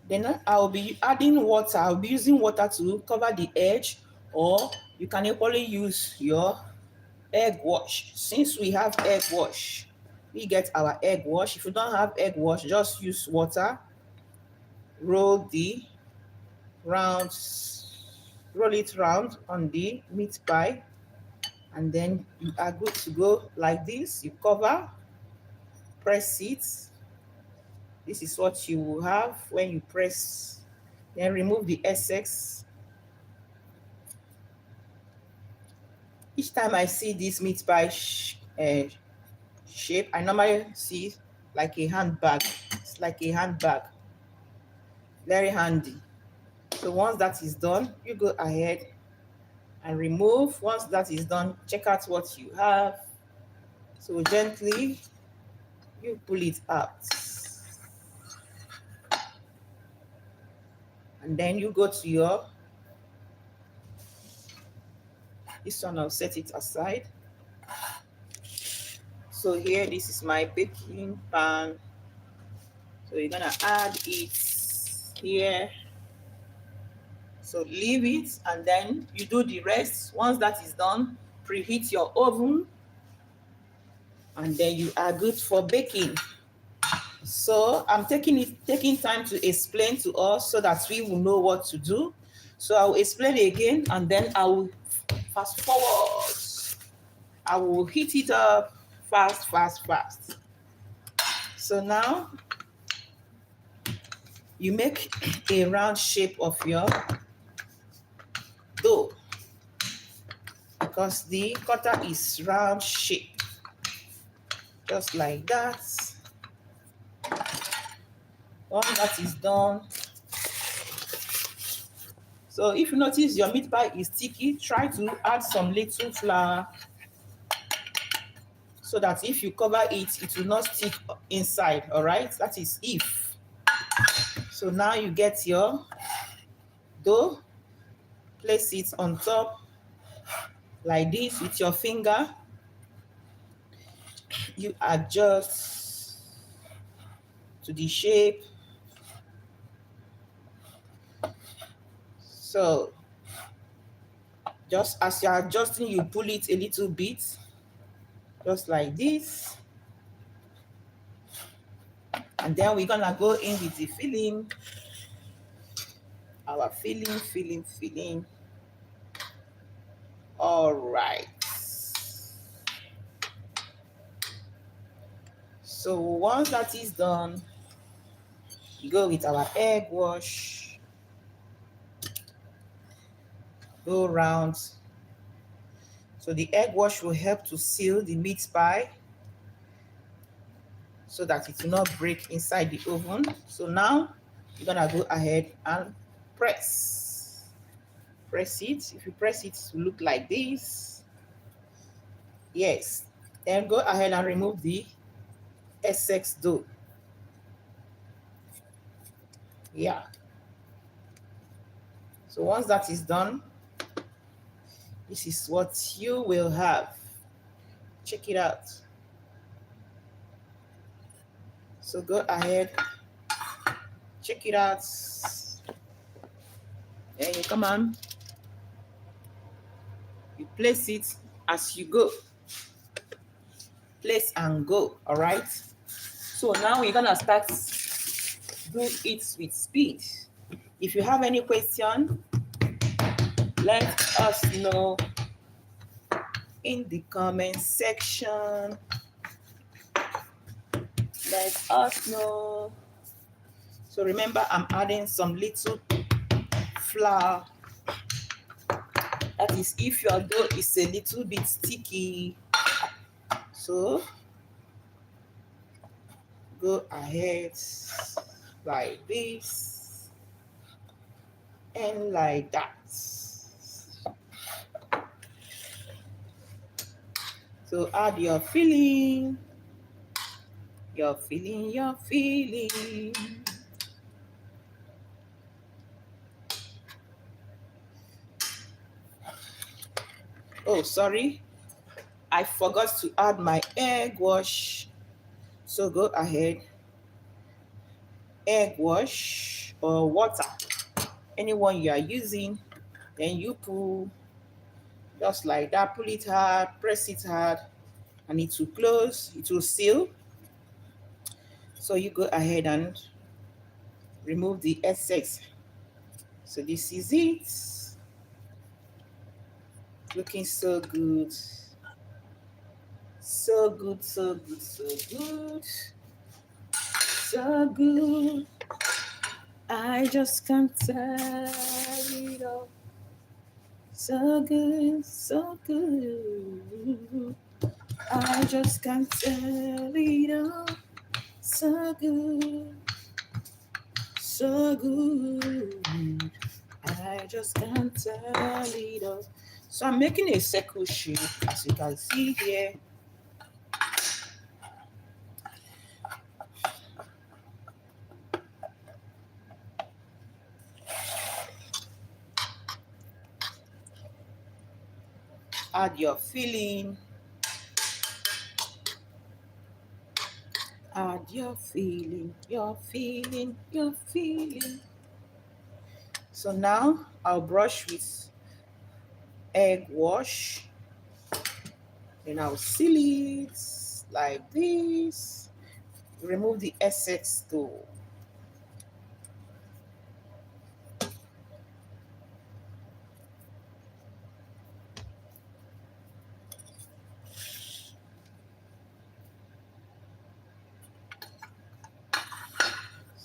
Then I'll be adding water. I'll be using water to cover the edge, or you can equally use your egg wash. Since we have egg wash, we get our egg wash. If you don't have egg wash, just use water. Roll it round on the meat pie, and then you are good to go like this. You cover, press it. This is what you will have when you press. Then remove the excess. Each time I see this meat pie shape, I normally see like a handbag. It's like a handbag. Very handy. So once that is done, you go ahead and remove. Once that is done, check out what you have. So gently, you pull it out. And then you go to your, this one, I'll set it aside. So here, this is my baking pan. So you're gonna add it here. So leave it, and then you do the rest. Once that is done, preheat your oven, and then you are good for baking. So I'm taking time to explain to us so that we will know what to do. So I will explain it again, and then I will fast forward. I will heat it up fast. So now you make a round shape of your dough, because the cutter is round shape, just like that. Once that is done, so if you notice your meat pie is sticky, try to add some little flour so that if you cover it, it will not stick inside. All right, that is if. So now you get your dough, place it on top like this with your finger. You adjust to the shape. So just as you're adjusting, you pull it a little bit, just like this. And then we're gonna go in with the filling. Our filling. All right. So once that is done, we go with our egg wash. Go around. So the egg wash will help to seal the meat pie so that it will not break inside the oven. So now you're gonna go ahead and press it. If you press it, it will look like this. Yes. Then go ahead and remove the excess dough. Yeah. So once that is done, this is what you will have. Check it out. So go ahead, check it out. Then you come on, you place it as you go. Place and go, all right? So now we're gonna start do it with speed. If you have any question, let us know in the comment section. Let us know. So remember, I'm adding some little flour. That is if your dough is a little bit sticky. So go ahead like this and like that. So add your filling, your filling, your filling. Oh, sorry, I forgot to add my egg wash. So go ahead, egg wash or water, anyone you are using, then you pull just like that, pull it hard, press it hard, and it will close, it will seal. So you go ahead and remove the excess. So this is it. Looking so good. So good, so good, so good. So good. I just can't tell it all. So good, so good. I just can't tell it all. So good, so good. I just can't tell it all. So I'm making a circle shape, as you can see here. Add your filling. Add your filling, your filling, your filling. So now I'll brush with egg wash. Then I'll seal it like this. Remove the excess though.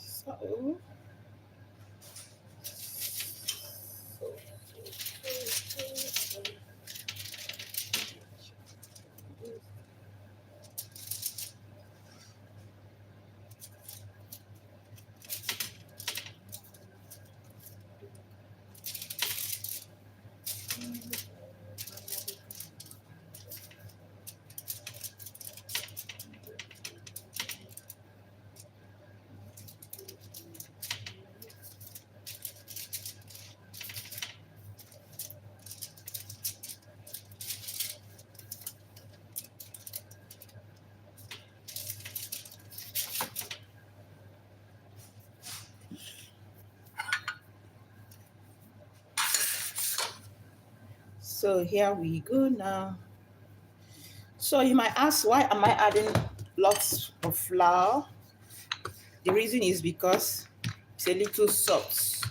So So here we go now. So you might ask, why am I adding lots of flour? The reason is because it's a little soft.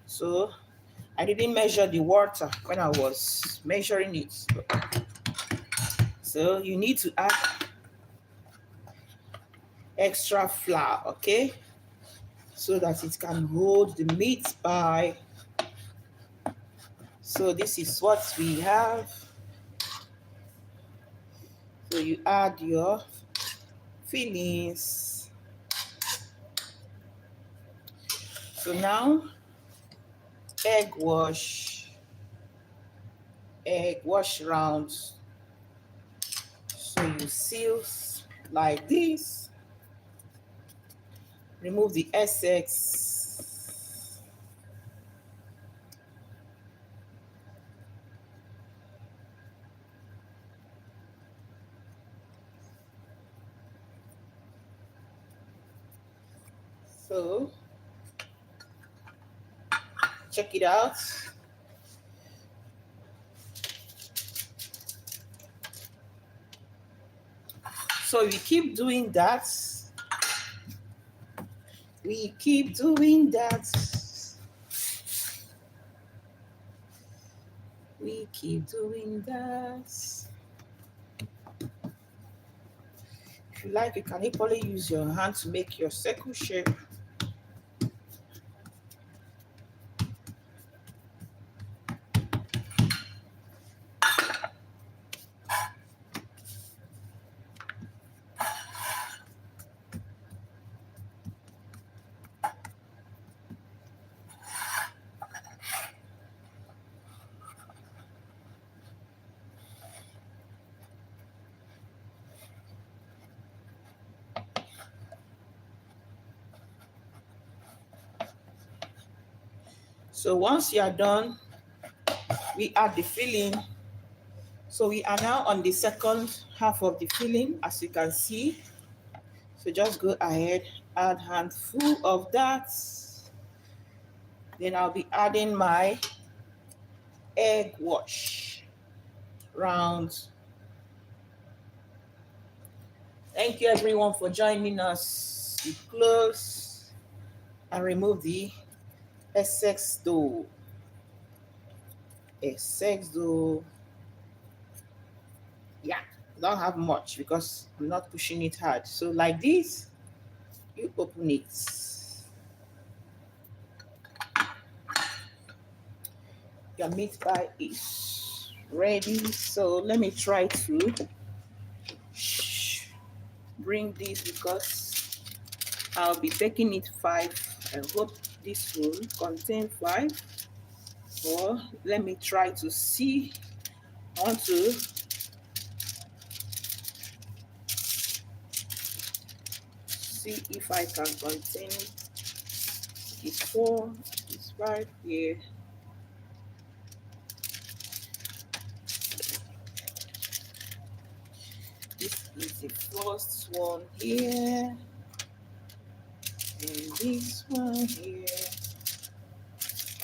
So I didn't measure the water when I was measuring it. So you need to add extra flour, okay? So that it can hold the meat by. So this is what we have. So you add your fillings. So now egg wash rounds. So you seal like this. Remove the excess. So check it out. So we keep doing that. We keep doing that. We keep doing that. If you like, you can equally use your hand to make your circle shape. So once you are done, we add the filling. So we are now on the second half of the filling, as you can see. So just go ahead, add handful of that. Then I'll be adding my egg wash round. Thank you everyone for joining us. We close and remove the excess dough. Excess dough. Yeah, don't have much because I'm not pushing it hard. So like this, you open it. Your meat pie is ready. So let me try to bring this because I'll be baking it 5. I hope this will contain 5. Or let me try to see. I want to see if I can contain it's 4, it's 5 here. This is the first one here. And this one here.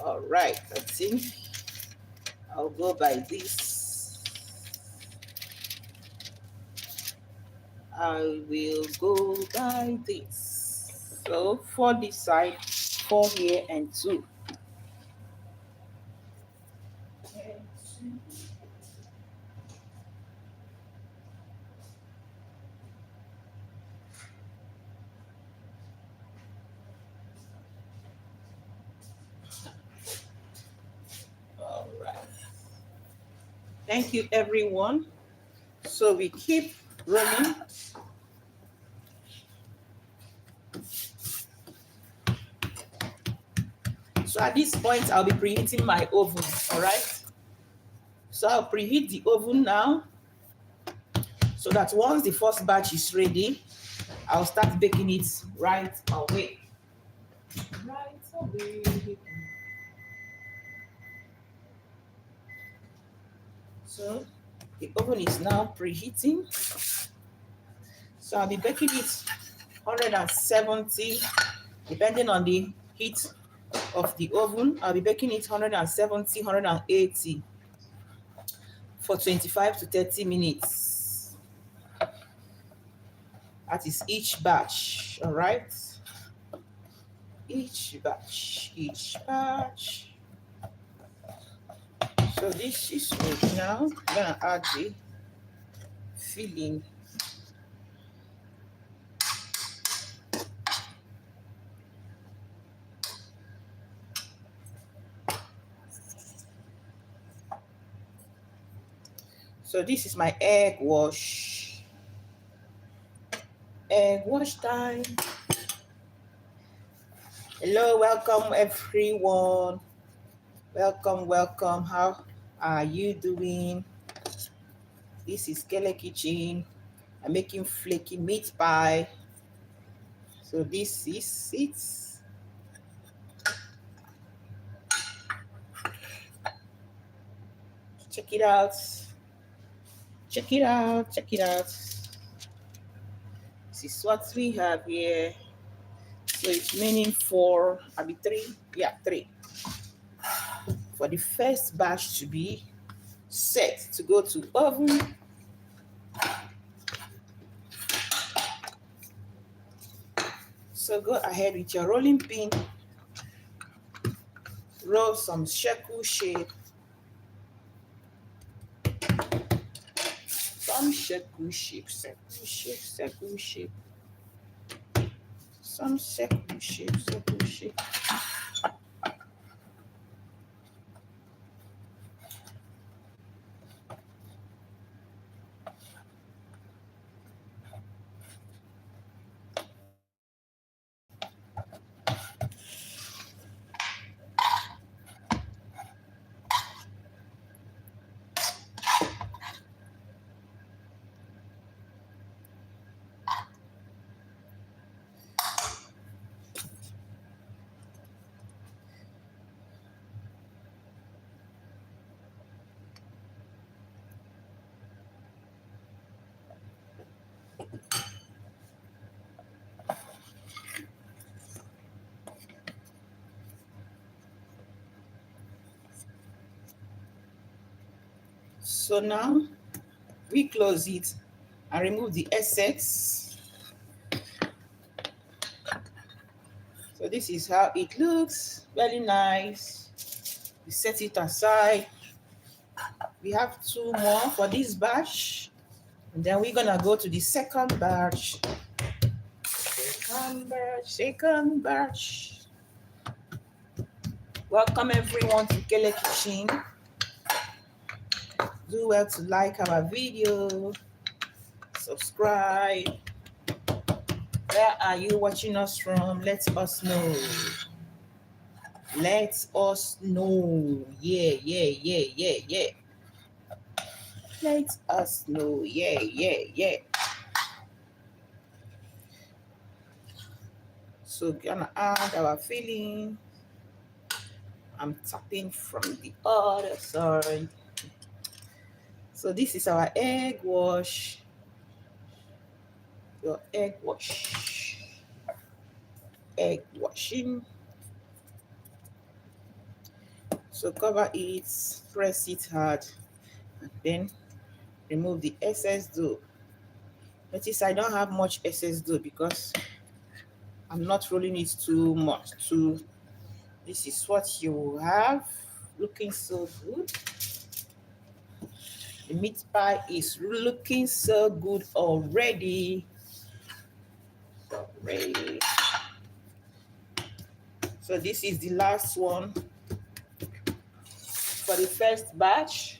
All right, I think I'll go by this. I will go by this. So for this side, 4 here and 2. All right. Thank you, everyone. So we keep running. So at this point, I'll be preheating my oven, all right? So I'll preheat the oven now so that once the first batch is ready, I'll start baking it right away. Right away. So the oven is now preheating. So I'll be baking it 170, depending on the heat of the oven. I'll be baking it 170, 180 for 25 to 30 minutes. That is each batch, all right? Each batch. So this is ready now. I'm gonna add the filling. So this is my egg wash. Egg wash time. Hello, welcome everyone. Welcome. How are you doing? This is Kele Kitchen. I'm making flaky meat pie. So this is it. Check it out. Check it out. This is what we have here. So it's meaning 4, I'll be 3. Yeah, 3. For the first batch to be set to go to oven. So go ahead with your rolling pin, roll some circle shape, some circle shape, circle shape, circle shape, some circle shape, circle shape. So now we close it and remove the excess. So this is how it looks, very nice. We set it aside. We have 2 more for this batch, and then we're gonna go to the second batch. Second batch. Welcome everyone to Kele Kitchen. Do well to like our video, subscribe. Where are you watching us from? Let us know. Let us know. Yeah, yeah, yeah, yeah, yeah. Let us know. Yeah, yeah, yeah. So gonna add our filling. I'm tapping from the other side. So this is our egg wash. Your egg wash. Egg washing. So cover it, press it hard, and then remove the excess dough. Notice I don't have much excess dough because I'm not rolling it too much. This is what you have. Looking so good. The meat pie is looking so good already. So this is the last one for the first batch.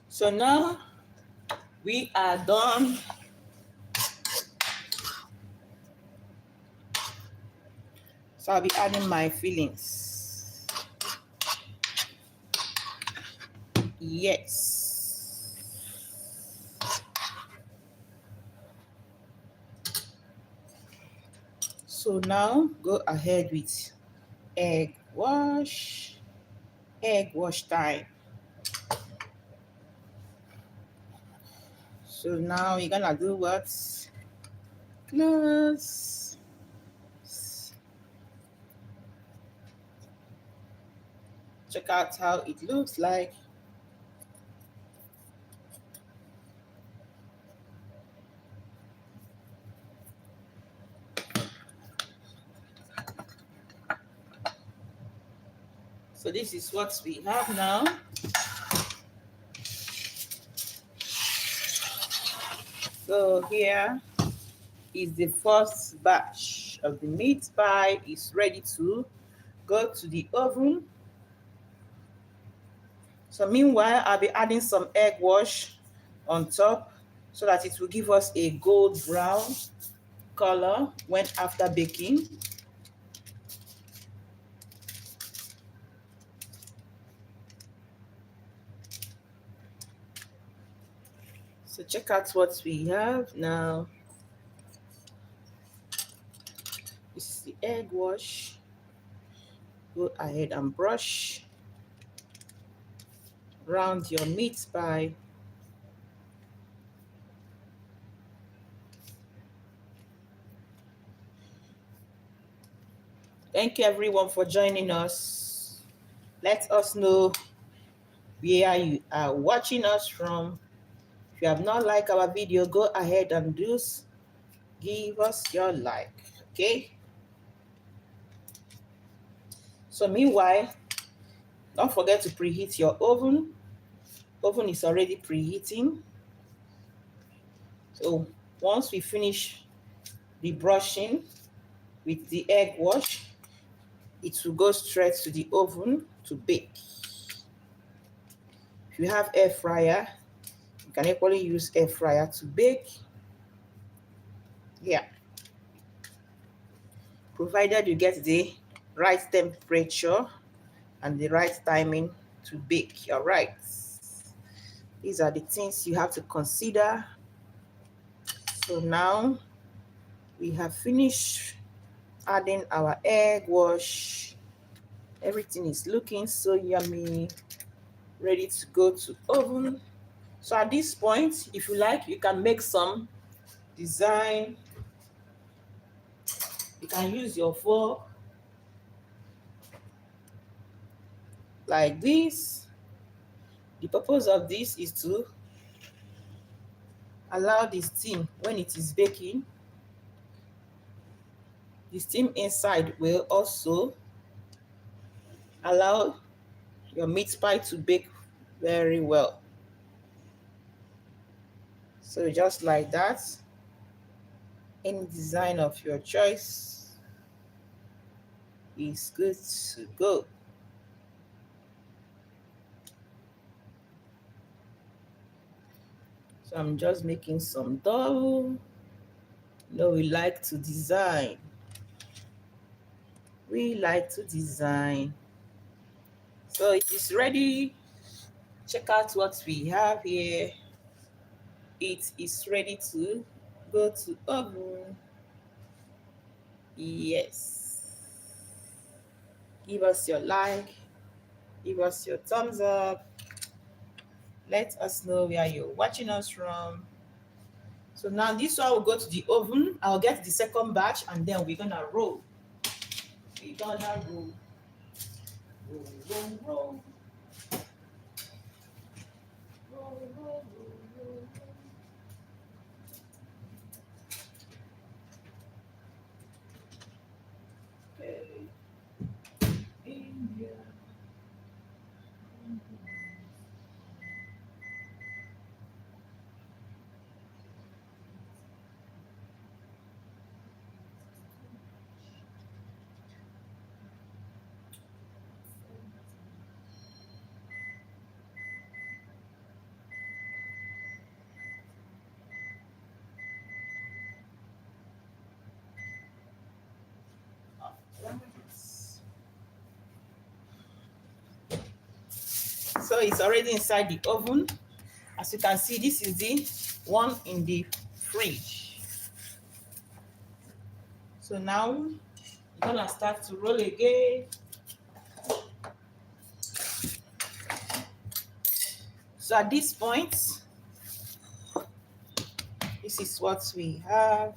So now we are done. So I'll be adding my fillings. Yes. So now go ahead with egg wash. Egg wash time. So now we're gonna do what? Close. Check out how it looks like. So this is what we have now. So here is the first batch of the meat pie. Is ready to go to the oven. So meanwhile, I'll be adding some egg wash on top so that it will give us a gold brown color when after baking. So check out what we have now. This is the egg wash. Go ahead and brush around your meat pie. Thank you everyone for joining us. Let us know where you are watching us from. If you have not liked our video, go ahead and give us your like, okay? So meanwhile, don't forget to preheat your oven. Oven is already preheating. So once we finish the brushing with the egg wash, it will go straight to the oven to bake. If you have air fryer, you can equally use air fryer to bake. Yeah. Provided you get the right temperature and the right timing to bake. All right. These are the things you have to consider. So now we have finished adding our egg wash. Everything is looking so yummy, ready to go to oven. So at this point, if you like, you can make some design. You can use your fork like this. The purpose of this is to allow the steam, when it is baking, the steam inside will also allow your meat pie to bake very well. So just like that, any design of your choice is good to go. So I'm just making some dough. We like to design. We like to design. So it is ready. Check out what we have here. It is ready to go to oven. Yes. Give us your like. Give us your thumbs up. Let us know where you're watching us from. So now this one will go to the oven. I'll get the second batch and then we're gonna roll. We're gonna roll. Roll, roll, roll. Roll, roll, roll, roll. Okay. India. So it's already inside the oven. As you can see, this is the one in the fridge. So now I'm gonna start to roll again. So at this point, this is what we have.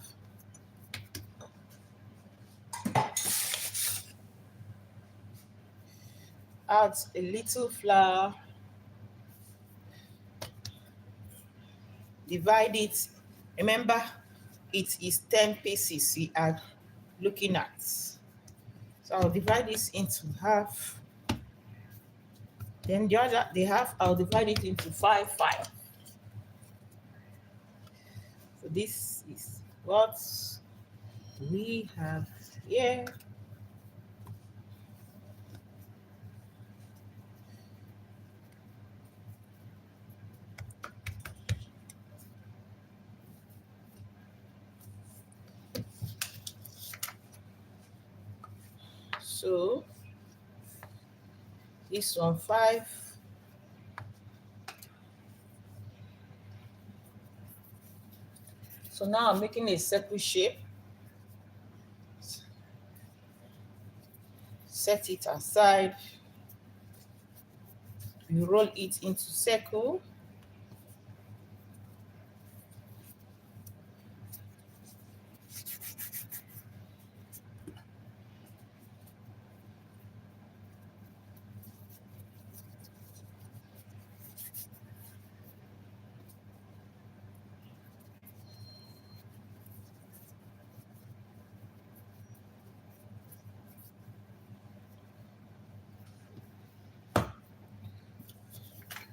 Add a little flour. Divide it. Remember, it is 10 pieces we are looking at. So I'll divide this into half. Then the other, the half, I'll divide it into 5. So this is what we have here. So this one 5. So now I'm making a circle shape. Set it aside. You roll it into circle.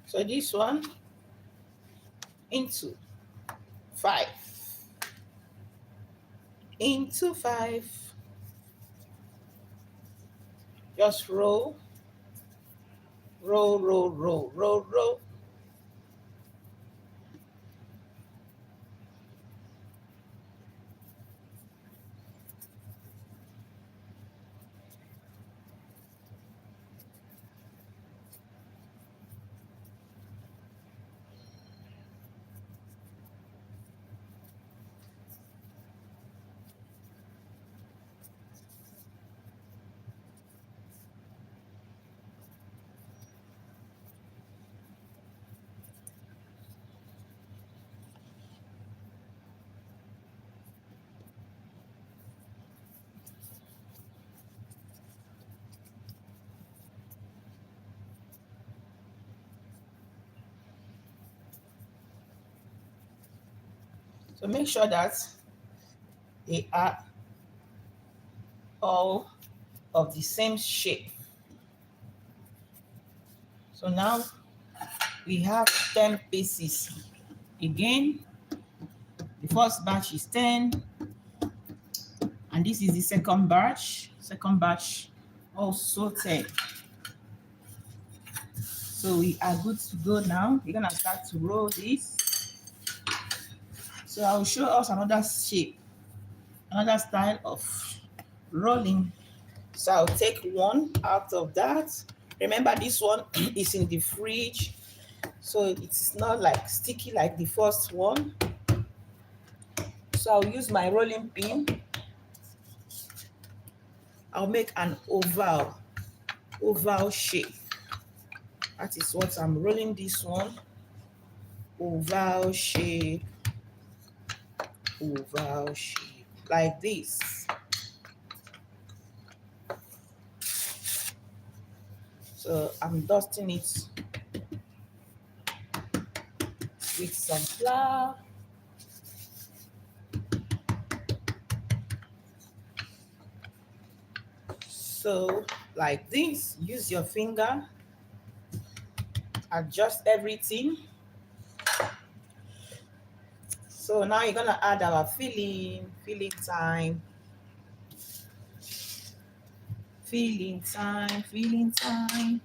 So this one into 5, into 5. Just roll, roll, roll, roll, roll, roll. So make sure that they are all of the same shape. So now we have 10 pieces. Again, the first batch is 10, and this is the second batch. Second batch also 10. So we are good to go now. We're gonna start to roll this. So I will show us another shape, another style of rolling. So I'll take one out of that. Remember, this one is in the fridge, so it's not like sticky like the first one. So I'll use my rolling pin. I'll make an oval shape. That is what I'm rolling this one. Oval shape, like this. So I'm dusting it with some flour. So like this, use your finger, adjust everything. So now you're gonna add our filling time. Filling time.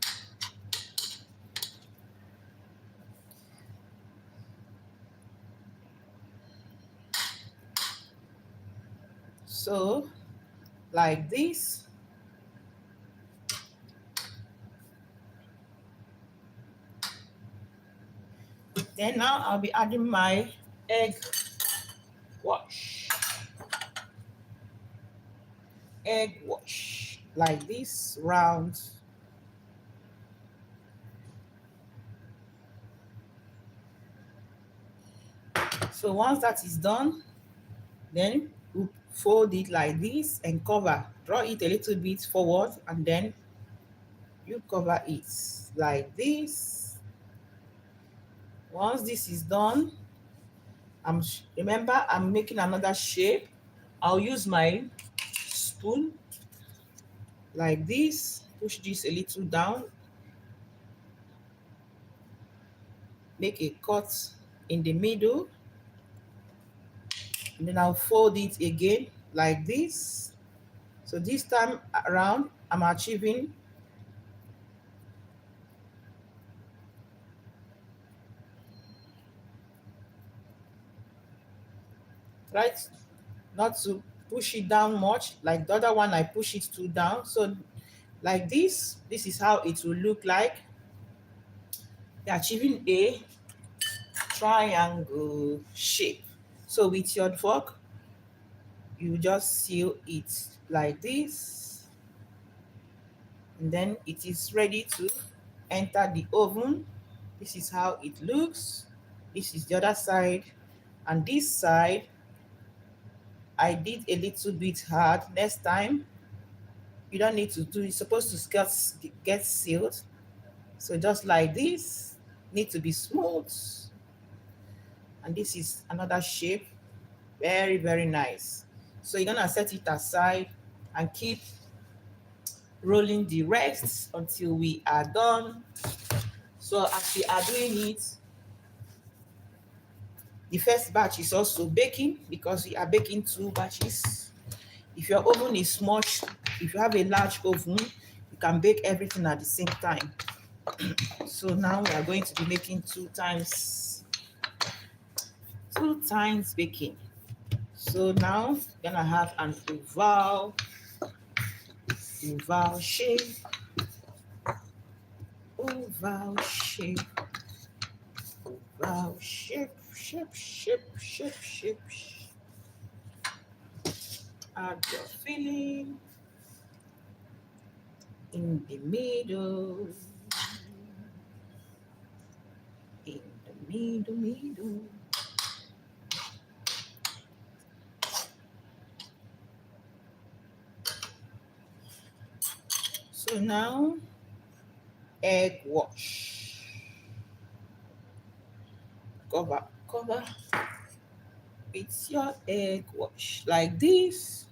So like this. Then now I'll be adding my egg wash. Egg wash like this, round. So once that is done, then we fold it like this and cover. Draw it a little bit forward, and then you cover it like this. Once this is done, remember I'm making another shape. I'll use my spoon like this, push this a little down, make a cut in the middle, and then I'll fold it again like this. So this time around, I'm achieving right, not to push it down much like the other one. I push it too down. So like this is how it will look like. You're achieving a triangle shape. So with your fork, you just seal it like this, and then it is ready to enter the oven. This is how it looks. This is the other side, and this side I did a little bit hard. Next time you don't need to do, it's supposed to get sealed. So just like this, need to be smooth. And this is another shape, very, very nice. So you're gonna set it aside and keep rolling the rest until we are done. So as we are doing it, the first batch is also baking because we are baking 2 batches. If your oven is small, if you have a large oven, you can bake everything at the same time. So now we are going to be making 2 times baking. So now we're gonna have an oval shape, oval shape, oval shape, shape. Add your filling in the middle, middle. So now, egg wash. Cover with your egg wash like this.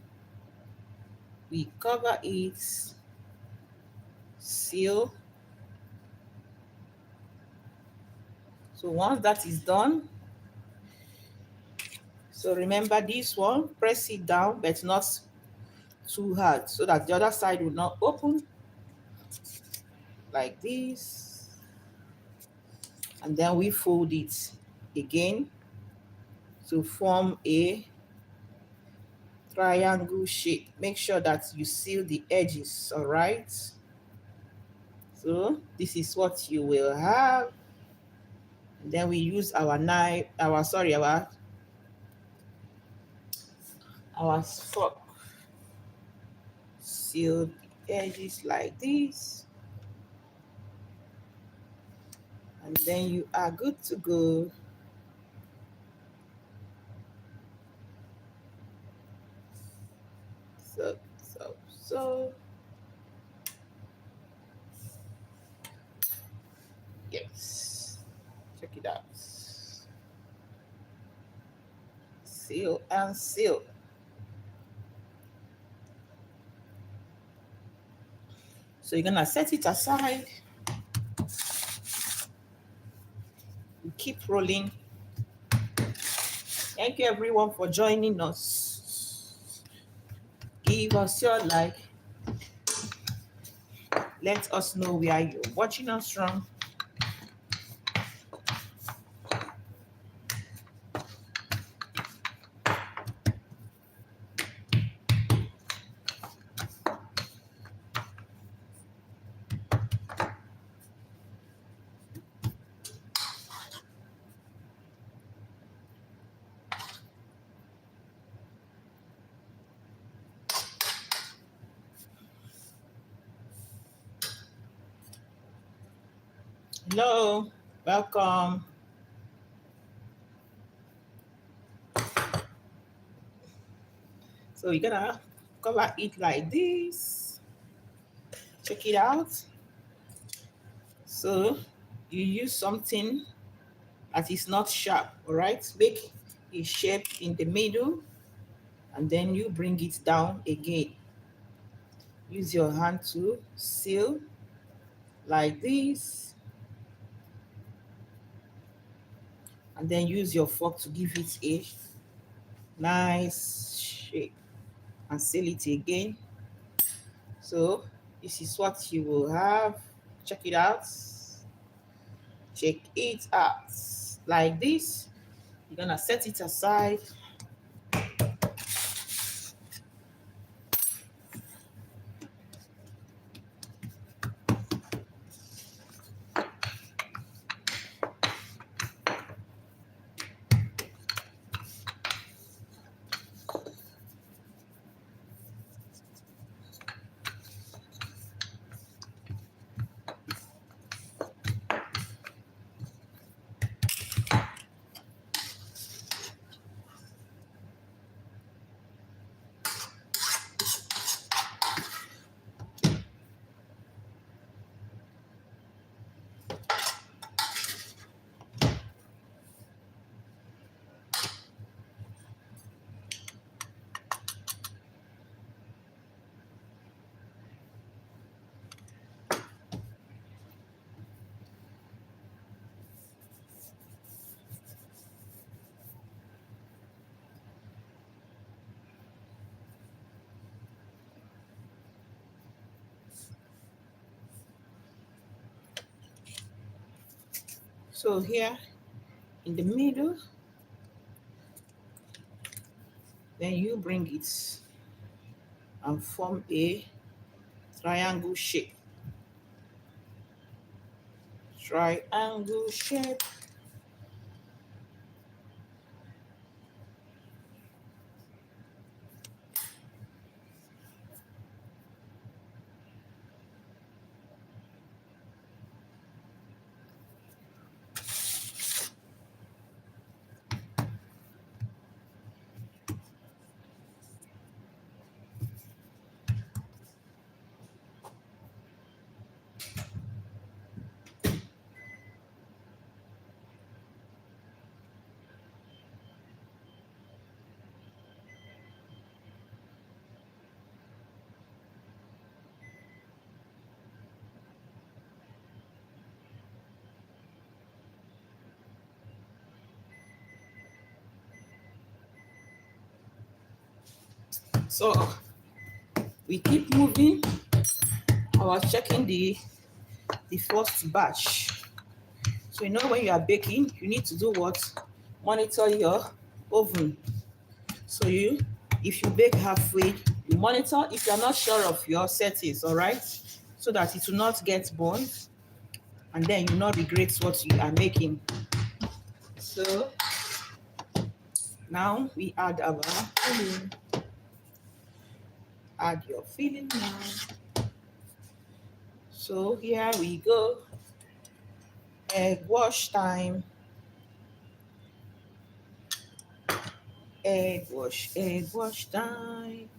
We cover it, seal. So once that is done, so remember this one, press it down, but not too hard so that the other side will not open, like this. And then we fold it again to form a triangle shape. Make sure that you seal the edges, all right? So this is what you will have. And then we use our knife, our fork. Seal the edges like this. And then you are good to go. So. Yes. Check it out. Seal and seal. So you're gonna set it aside. You keep rolling. Thank you everyone for joining us. Give us your like. Let us know where you're watching us from. Hello, welcome. So you're gonna cover it like this. Check it out. So you use something that is not sharp, all right? Make a shape in the middle, and then you bring it down again. Use your hand to seal like this, and then use your fork to give it a nice shape and seal it again. So this is what you will have. Check it out. Check it out like this. You're gonna set it aside. So here in the middle, then you bring it and form a triangle shape. Triangle shape. So we keep moving. I was checking the first batch. So you know when you are baking, you need to do what? Monitor your oven. So if you bake halfway, you monitor if you are not sure of your settings, all right? So that it will not get burned and then you will not regret what you are making. So now we add our filling. Add your filling now. So here we go. Egg wash time. Egg wash time.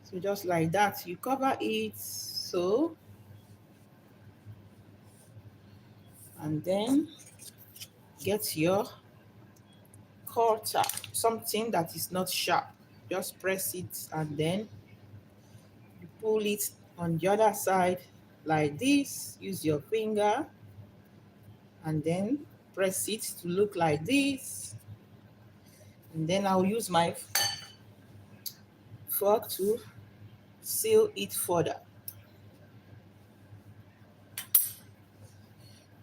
So just like that, you cover it. So, and then get your cutter, something that is not sharp. Just press it and then you pull it on the other side like this. Use your finger and then press it to look like this. And then I'll use my fork to seal it further.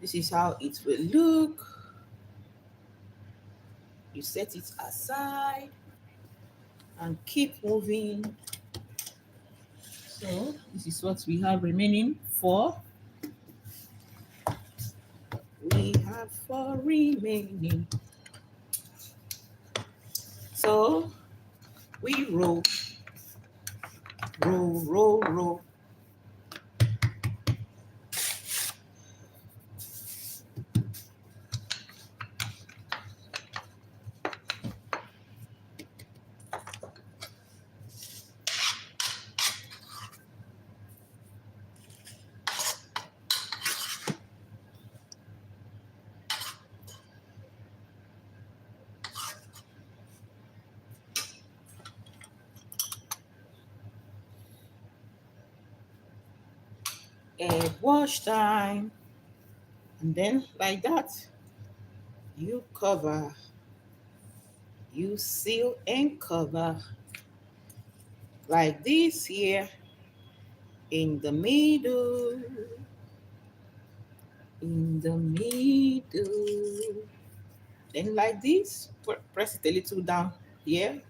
This is how it will look. You set it aside and keep moving. So this is what we have remaining for. We have 4 remaining. So we roll. Egg wash time. And then like that, you cover, you seal and cover like this here in the middle. In the middle. Then like this, press it a little down here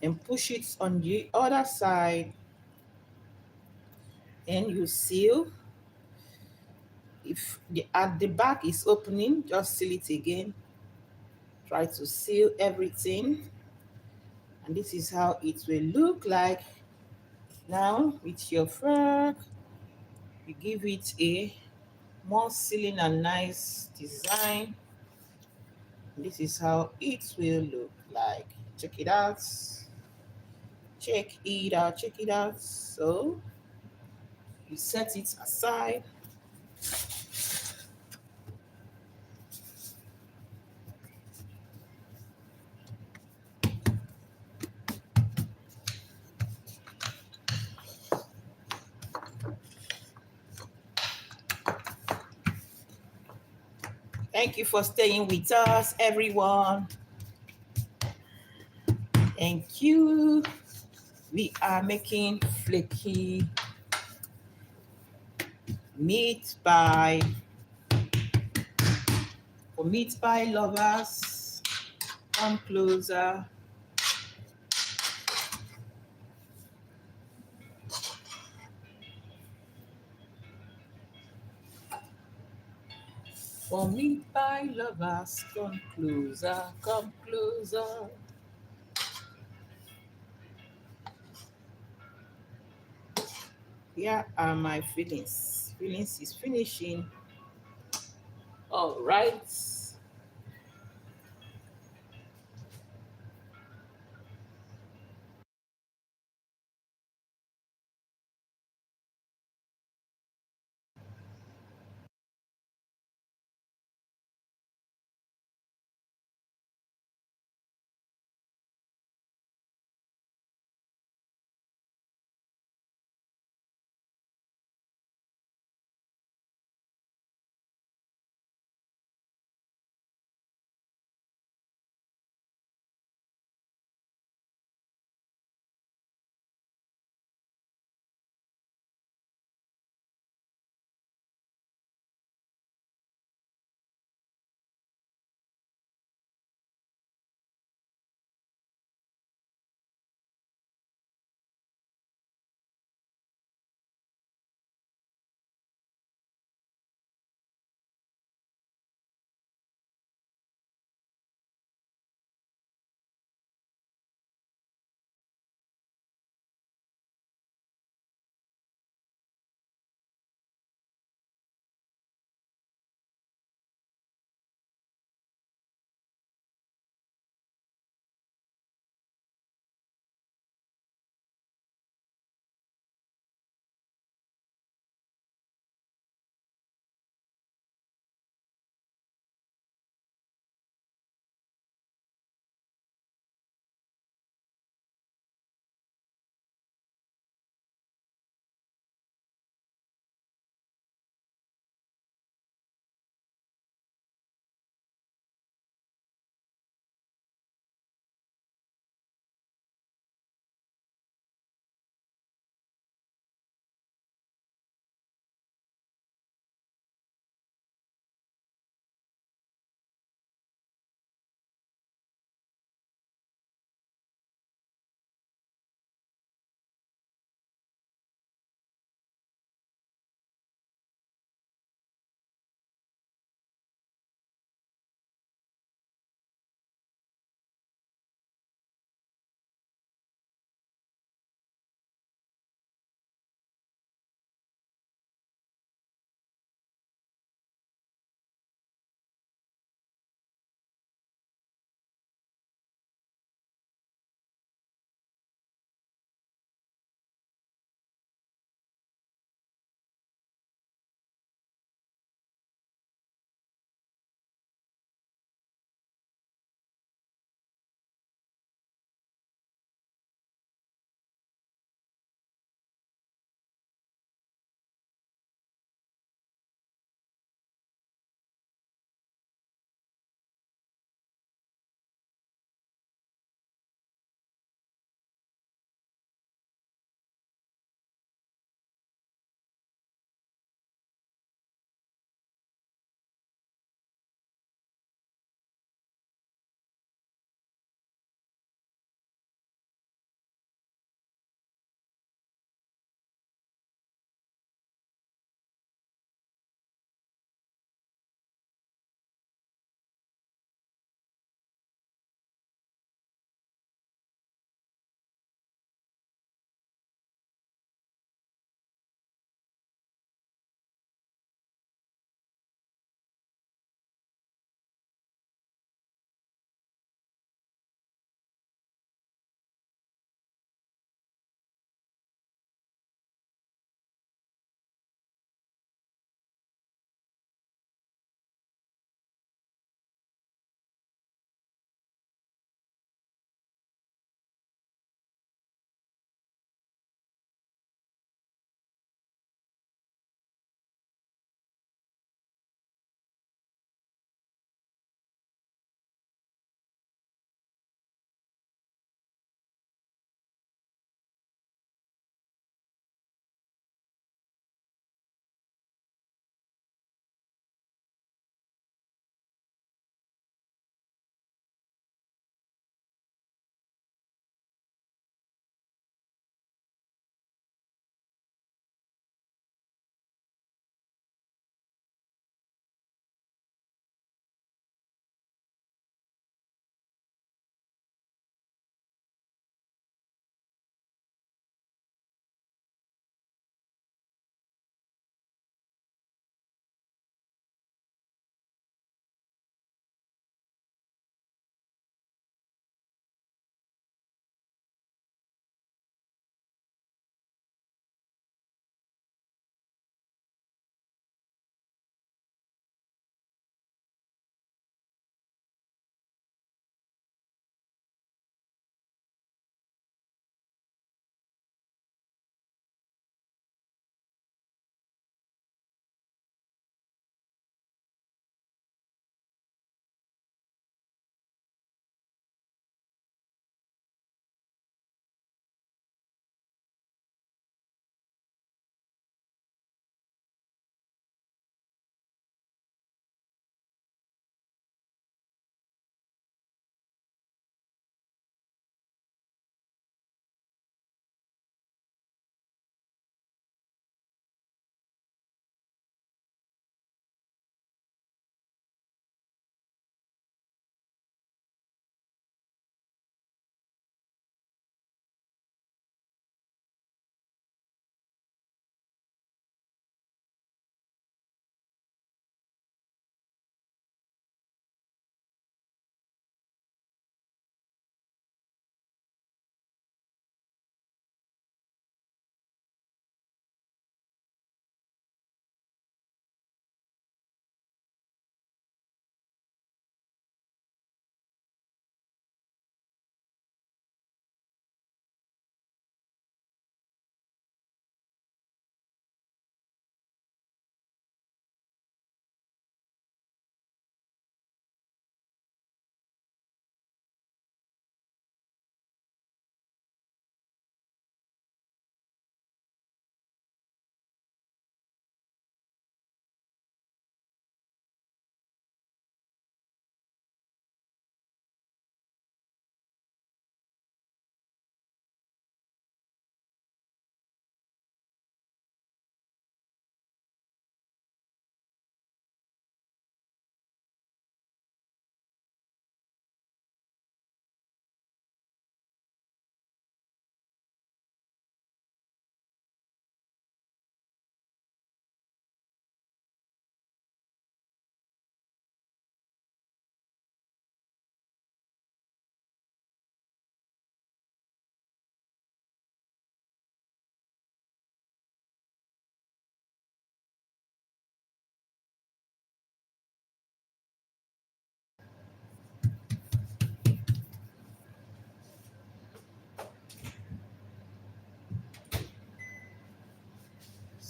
and push it on the other side. And you seal. If at the back is opening, just seal it again. Try to seal everything. And this is how it will look like. Now with your fork, you give it a more sealing and nice design. This is how it will look like. Check it out. Check it out. Check it out. So you set it aside. Thank you for staying with us, everyone. Thank you. We are making flaky meat pie. For meat pie lovers, come closer. For meat pie lovers, come closer, come closer. Here are my fillings. Fillings is finishing. All right.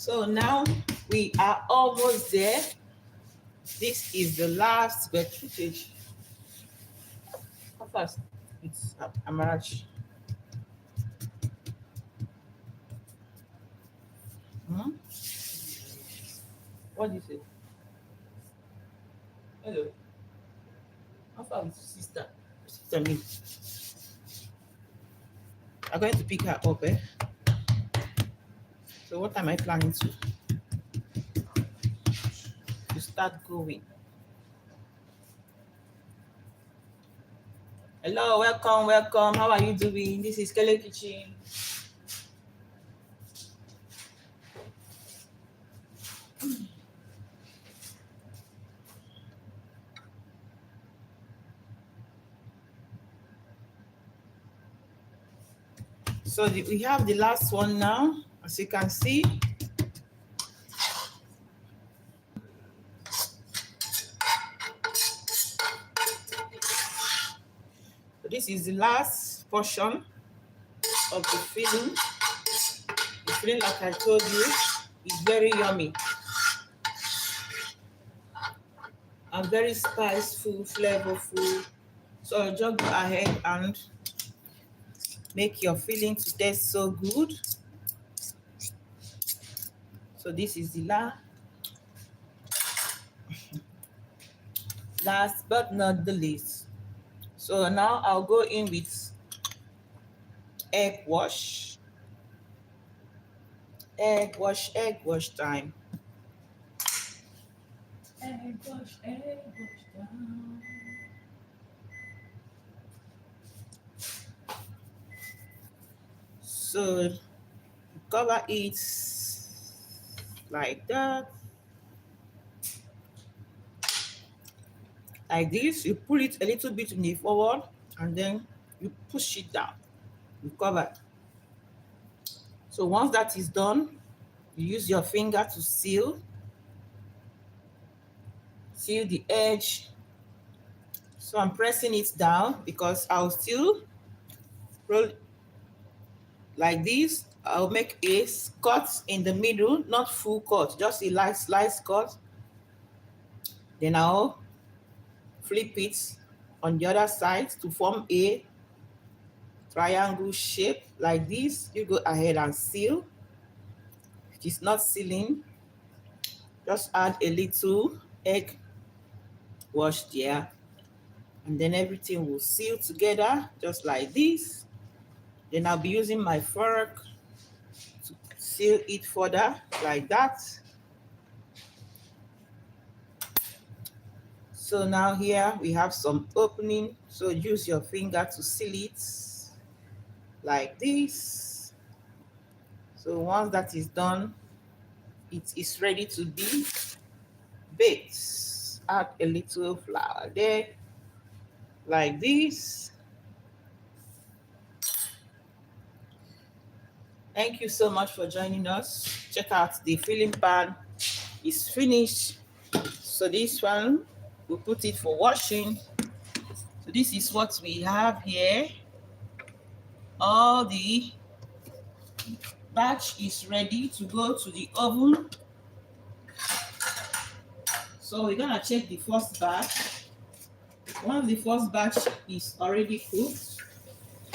So now we are almost there. This is the last footage. How fast? It's Amarachi. Hmm? What do you say? Hello. How far is sister? Sister me. I'm going to pick her up, eh? So what am I planning to start going? Hello, welcome, welcome. How are you doing? This is Kele Kitchen. So we have the last one now, as you can see. So this is the last portion of the filling. The filling, like I told you, is very yummy and very spiceful, flavorful. So just go ahead and make your filling to taste so good. So this is the last but not the least. So now I'll go in with egg wash. Egg wash time. Egg wash time. So cover it like that. Like this, you pull it a little bit in the forward and then you push it down. You cover. So once that is done, you use your finger to seal the edge. So I'm pressing it down because I'll still roll like this. I'll make a cut in the middle, not full cut, just a light slice cut. Then I'll flip it on the other side to form a triangle shape like this. You go ahead and seal. If it's not sealing, just add a little egg wash there, and then everything will seal together just like this. Then I'll be using my fork to seal it further like that. So now here we have some opening. So use your finger to seal it like this. So once that is done, it is ready to be baked. Add a little flour there like this. Thank you so much for joining us. Check out the filling pan is finished. So this one, we'll put it for washing. So this is what we have here. All the batch is ready to go to the oven. So we're gonna check the first batch. Once the first batch is already cooked,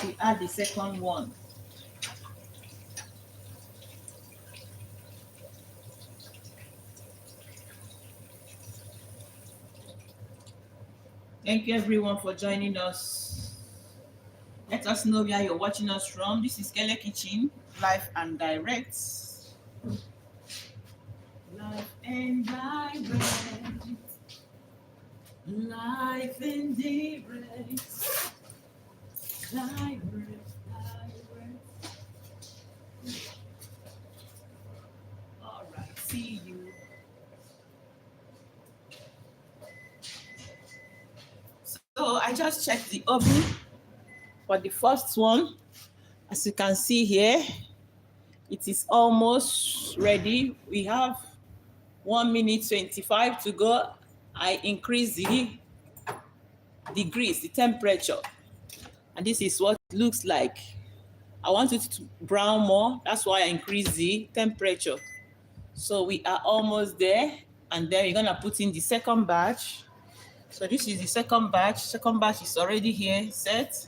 we add the second one. Thank you everyone for joining us. Let us know where you're watching us from. This is Kele Kitchen, live and direct. Live and direct. Live and direct. Direct. All right, see you. So I just checked the oven for the first one. As you can see here, it is almost ready. We have 1 minute 25 to go. I increase the degrees, the temperature, and this is what it looks like. I want it to brown more. That's why I increase the temperature. So we are almost there, and then we're gonna put in the second batch. So this is the second batch. Second batch is already here set.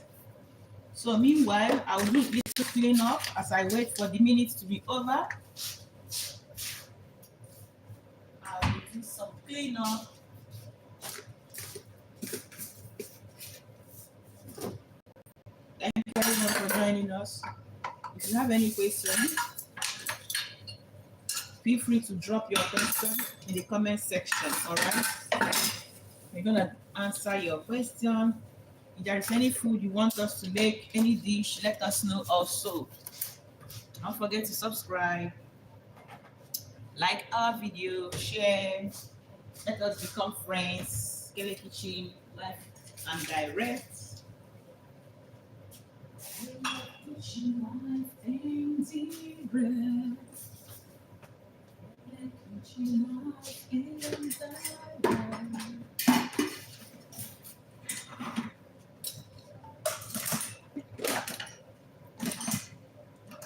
So meanwhile, I'll do a little clean up as I wait for the minutes to be over. I will do some clean up. Thank you everyone for joining us. If you have any questions, feel free to drop your question in the comment section. All right, we're gonna answer your question. If there is any food you want us to make, any dish, let us know also. Don't forget to subscribe, like our video, share. Let us become friends. Kele Kitchen, live and direct.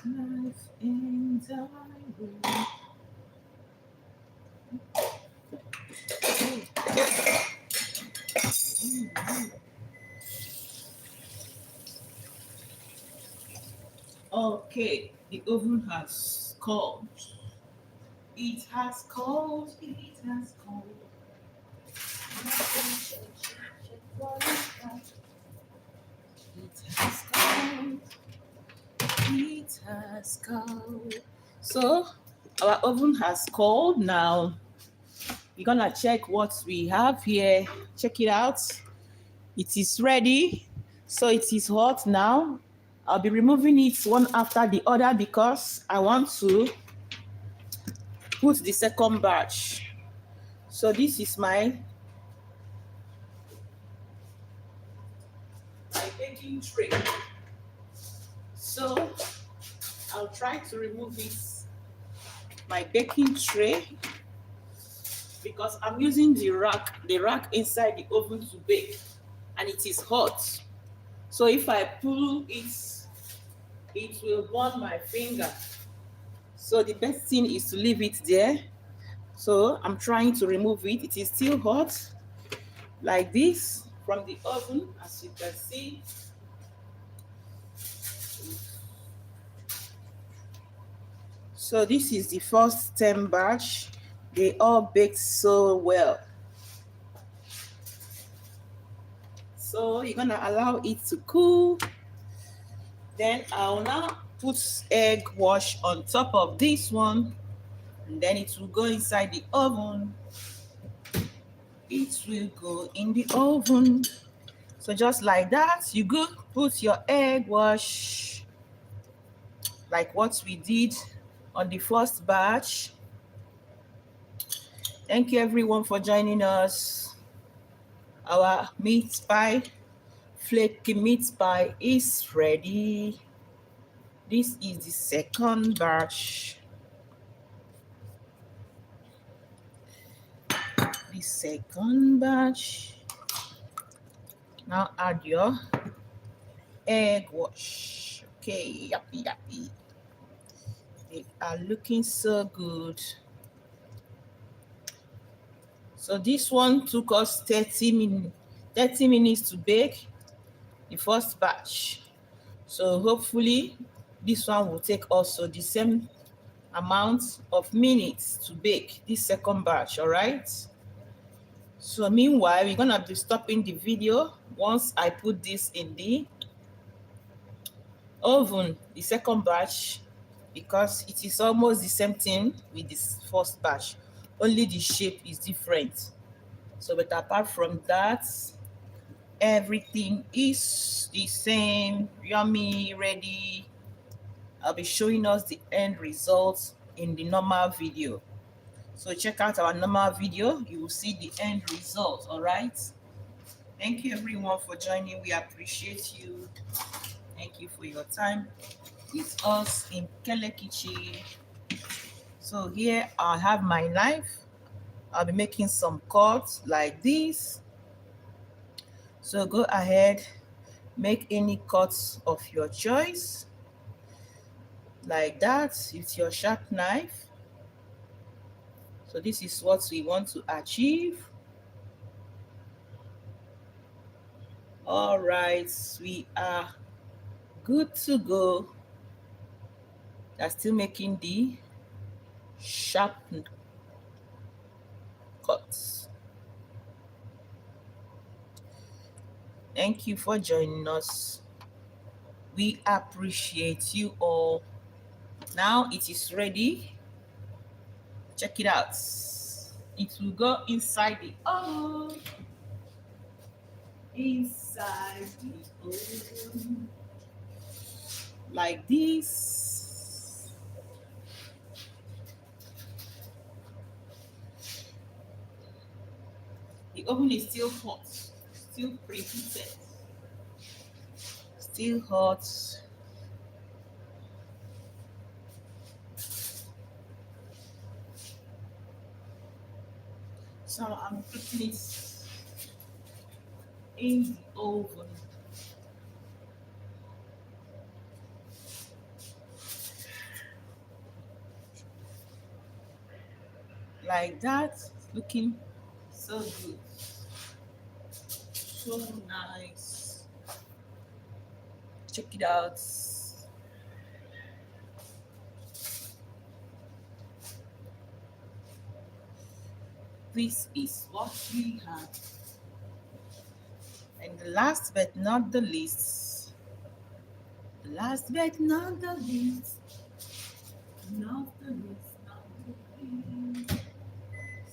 Life in direct. Okay, the oven has cooled. It has cooled. It has cooled. It has cooled. It has cooled. So our oven has cooled. Now we're gonna check what we have here. Check it out. It is ready. So it is hot now. I'll be removing it one after the other because I want to put the second batch. So this is my baking tray. So I'll try to remove my baking tray because I'm using the rack inside the oven to bake, and it is hot. So if I pull it, it will burn my finger. So the best thing is to leave it there. So I'm trying to remove it. It is still hot, like this, from the oven, as you can see. So this is the first 10 batch. They all baked so well. So you're gonna allow it to cool. Then I'll now put egg wash on top of this one, and then it will go inside the oven. It will go in the oven. So just like that, you go put your egg wash, like what we did on the first batch. Thank you everyone for joining us. Our meat pie, flaky meat pie is ready. This is the second batch. The second batch. Now add your egg wash. Okay, yuppie, yuppie. They are looking so good. So this one took us 30 minutes to bake, the first batch. So hopefully this one will take also the same amount of minutes to bake this second batch. All right. So meanwhile, we're gonna be stopping the video once I put this in the oven, the second batch, because it is almost the same thing with this first batch, only the shape is different. So but apart from that, everything is the same, yummy, ready. I'll be showing us the end results in the normal video. So check out our normal video, you will see the end result. All right, thank you everyone for joining. We appreciate you. Thank you for your time with us in Kele Kitchen. So here I have my knife. I'll be making some cuts like this. So go ahead, make any cuts of your choice like that with your sharp knife. So this is what we want to achieve. All right, we are good to go. They're still making the sharp cuts. Thank you for joining us. We appreciate you all. Now it is ready. Check it out. It will go inside the oven. Inside the oven. Like this. The oven is still hot, still preheated, still hot. So I'm putting it in the oven. Like that, looking so good, so nice. Check it out. This is what we have. And the last but not the least, not the least,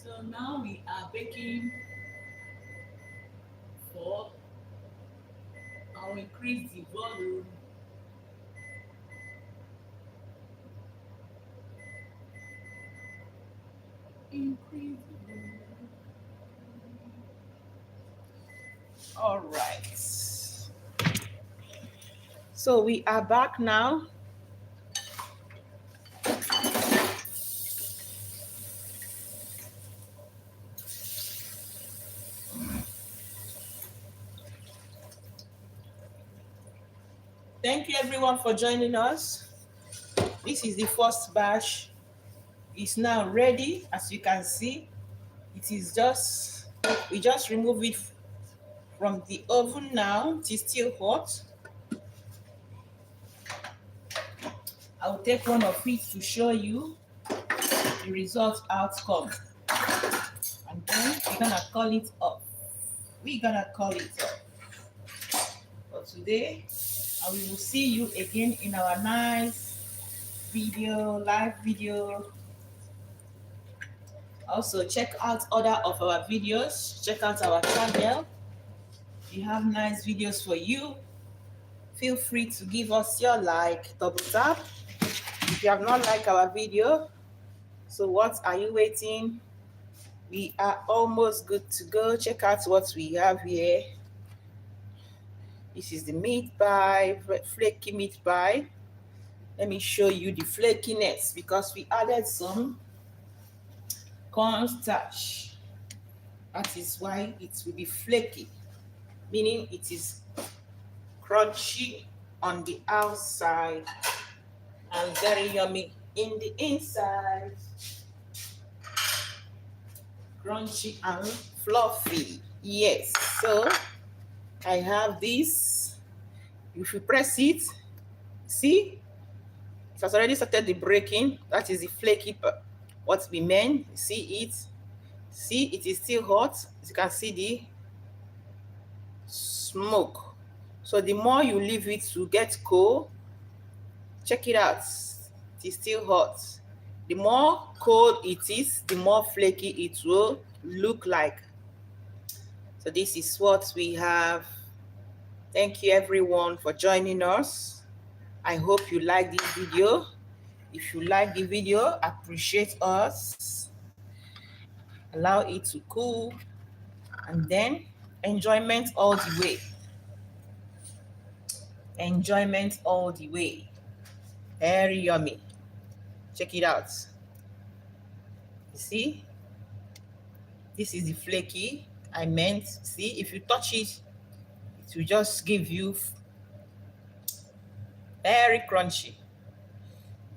So now we are baking for, I'll increase the volume. Increase the volume. All right. So we are back now. Thank you everyone for joining us. This is the first batch. It's now ready. As you can see, it is just, we just remove it from the oven now. It is still hot. I'll take one of it to show you the result outcome. And then we're gonna call it up. For today, and we will see you again in our nice video, live video. Also, check out other of our videos. Check out our channel. We have nice videos for you. Feel free to give us your like, double tap. If you have not liked our video, so what are you waiting? We are almost good to go. Check out what we have here. This is the meat pie, flaky meat pie. Let me show you the flakiness because we added some cornstarch. That is why it will be flaky, meaning it is crunchy on the outside and very yummy in the inside. Crunchy and fluffy. Yes, so I have this. If you press it, see, it has already started the breaking. That is the flaky part. What we meant, see it. See, it is still hot. As you can see the smoke. So the more you leave it to get cold, check it out. It is still hot. The more cold it is, the more flaky it will look like. So this is what we have. Thank you everyone for joining us. I hope you like this video. If you like the video, appreciate us. Allow it to cool, and then enjoyment all the way. Enjoyment all the way. Very yummy. Check it out. You see? This is the flaky I meant. See, if you touch it, it will just give you very crunchy.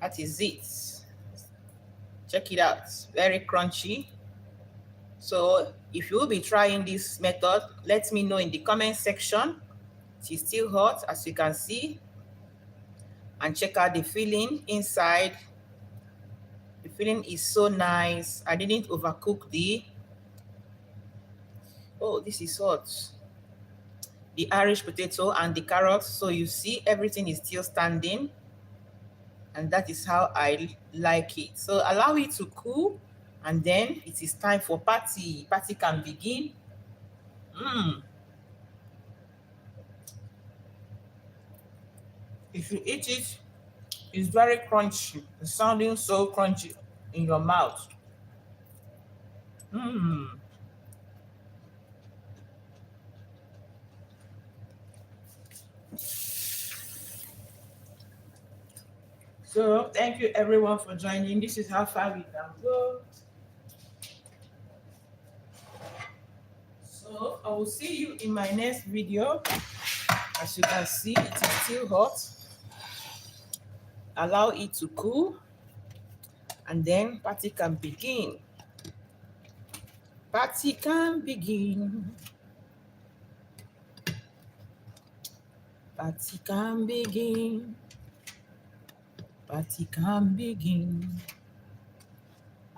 That is it. Check it out, very crunchy. So if you will be trying this method, let me know in the comment section. It is still hot, as you can see. And check out the filling inside. The filling is so nice. I didn't overcook oh, this is hot, the Irish potato and the carrots. So you see everything is still standing, and that is how I like it. So allow it to cool, and then it is time for party. Party can begin. If you eat it, it's very crunchy. It's sounding so crunchy in your mouth. So thank you everyone for joining. This is how far we can go. So I will see you in my next video. As you can see, it is still hot. Allow it to cool, and then party can begin. Party can begin. Party can begin. Party can begin.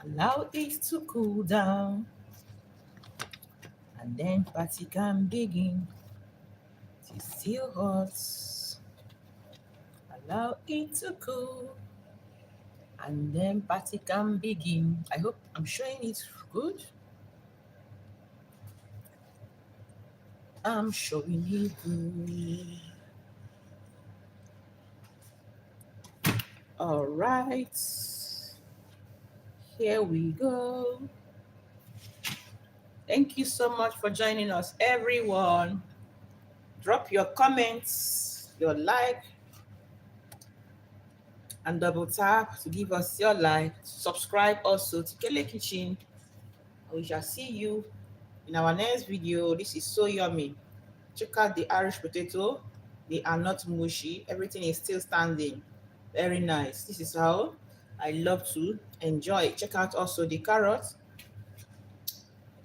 Allow it to cool down, and then party can begin. It is still hot. Allow it to cool, and then party can begin. I hope I'm showing it good. I'm showing it good. All right, here we go. Thank you so much for joining us, everyone. Drop your comments, your like, and double tap to give us your like. Subscribe also to Kele Kitchen. We shall see you in our next video. This is so yummy. Check out the Irish potato. They are not mushy. Everything is still standing. Very nice. This is how I love to enjoy it. Check out also the carrots.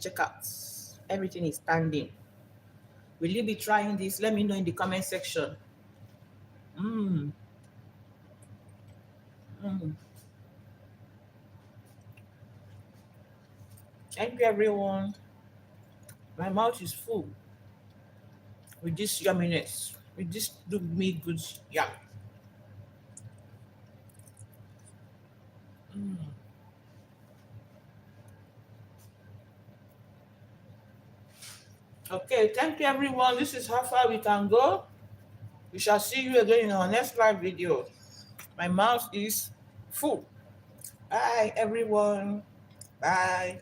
Check out. Everything is standing. Will you be trying this? Let me know in the comment section. Thank you, everyone. My mouth is full with this yumminess. With this do me good yum. Okay, thank you, everyone. This is how far we can go. We shall see you again in our next live video. My mouth is full. Bye, everyone. Bye.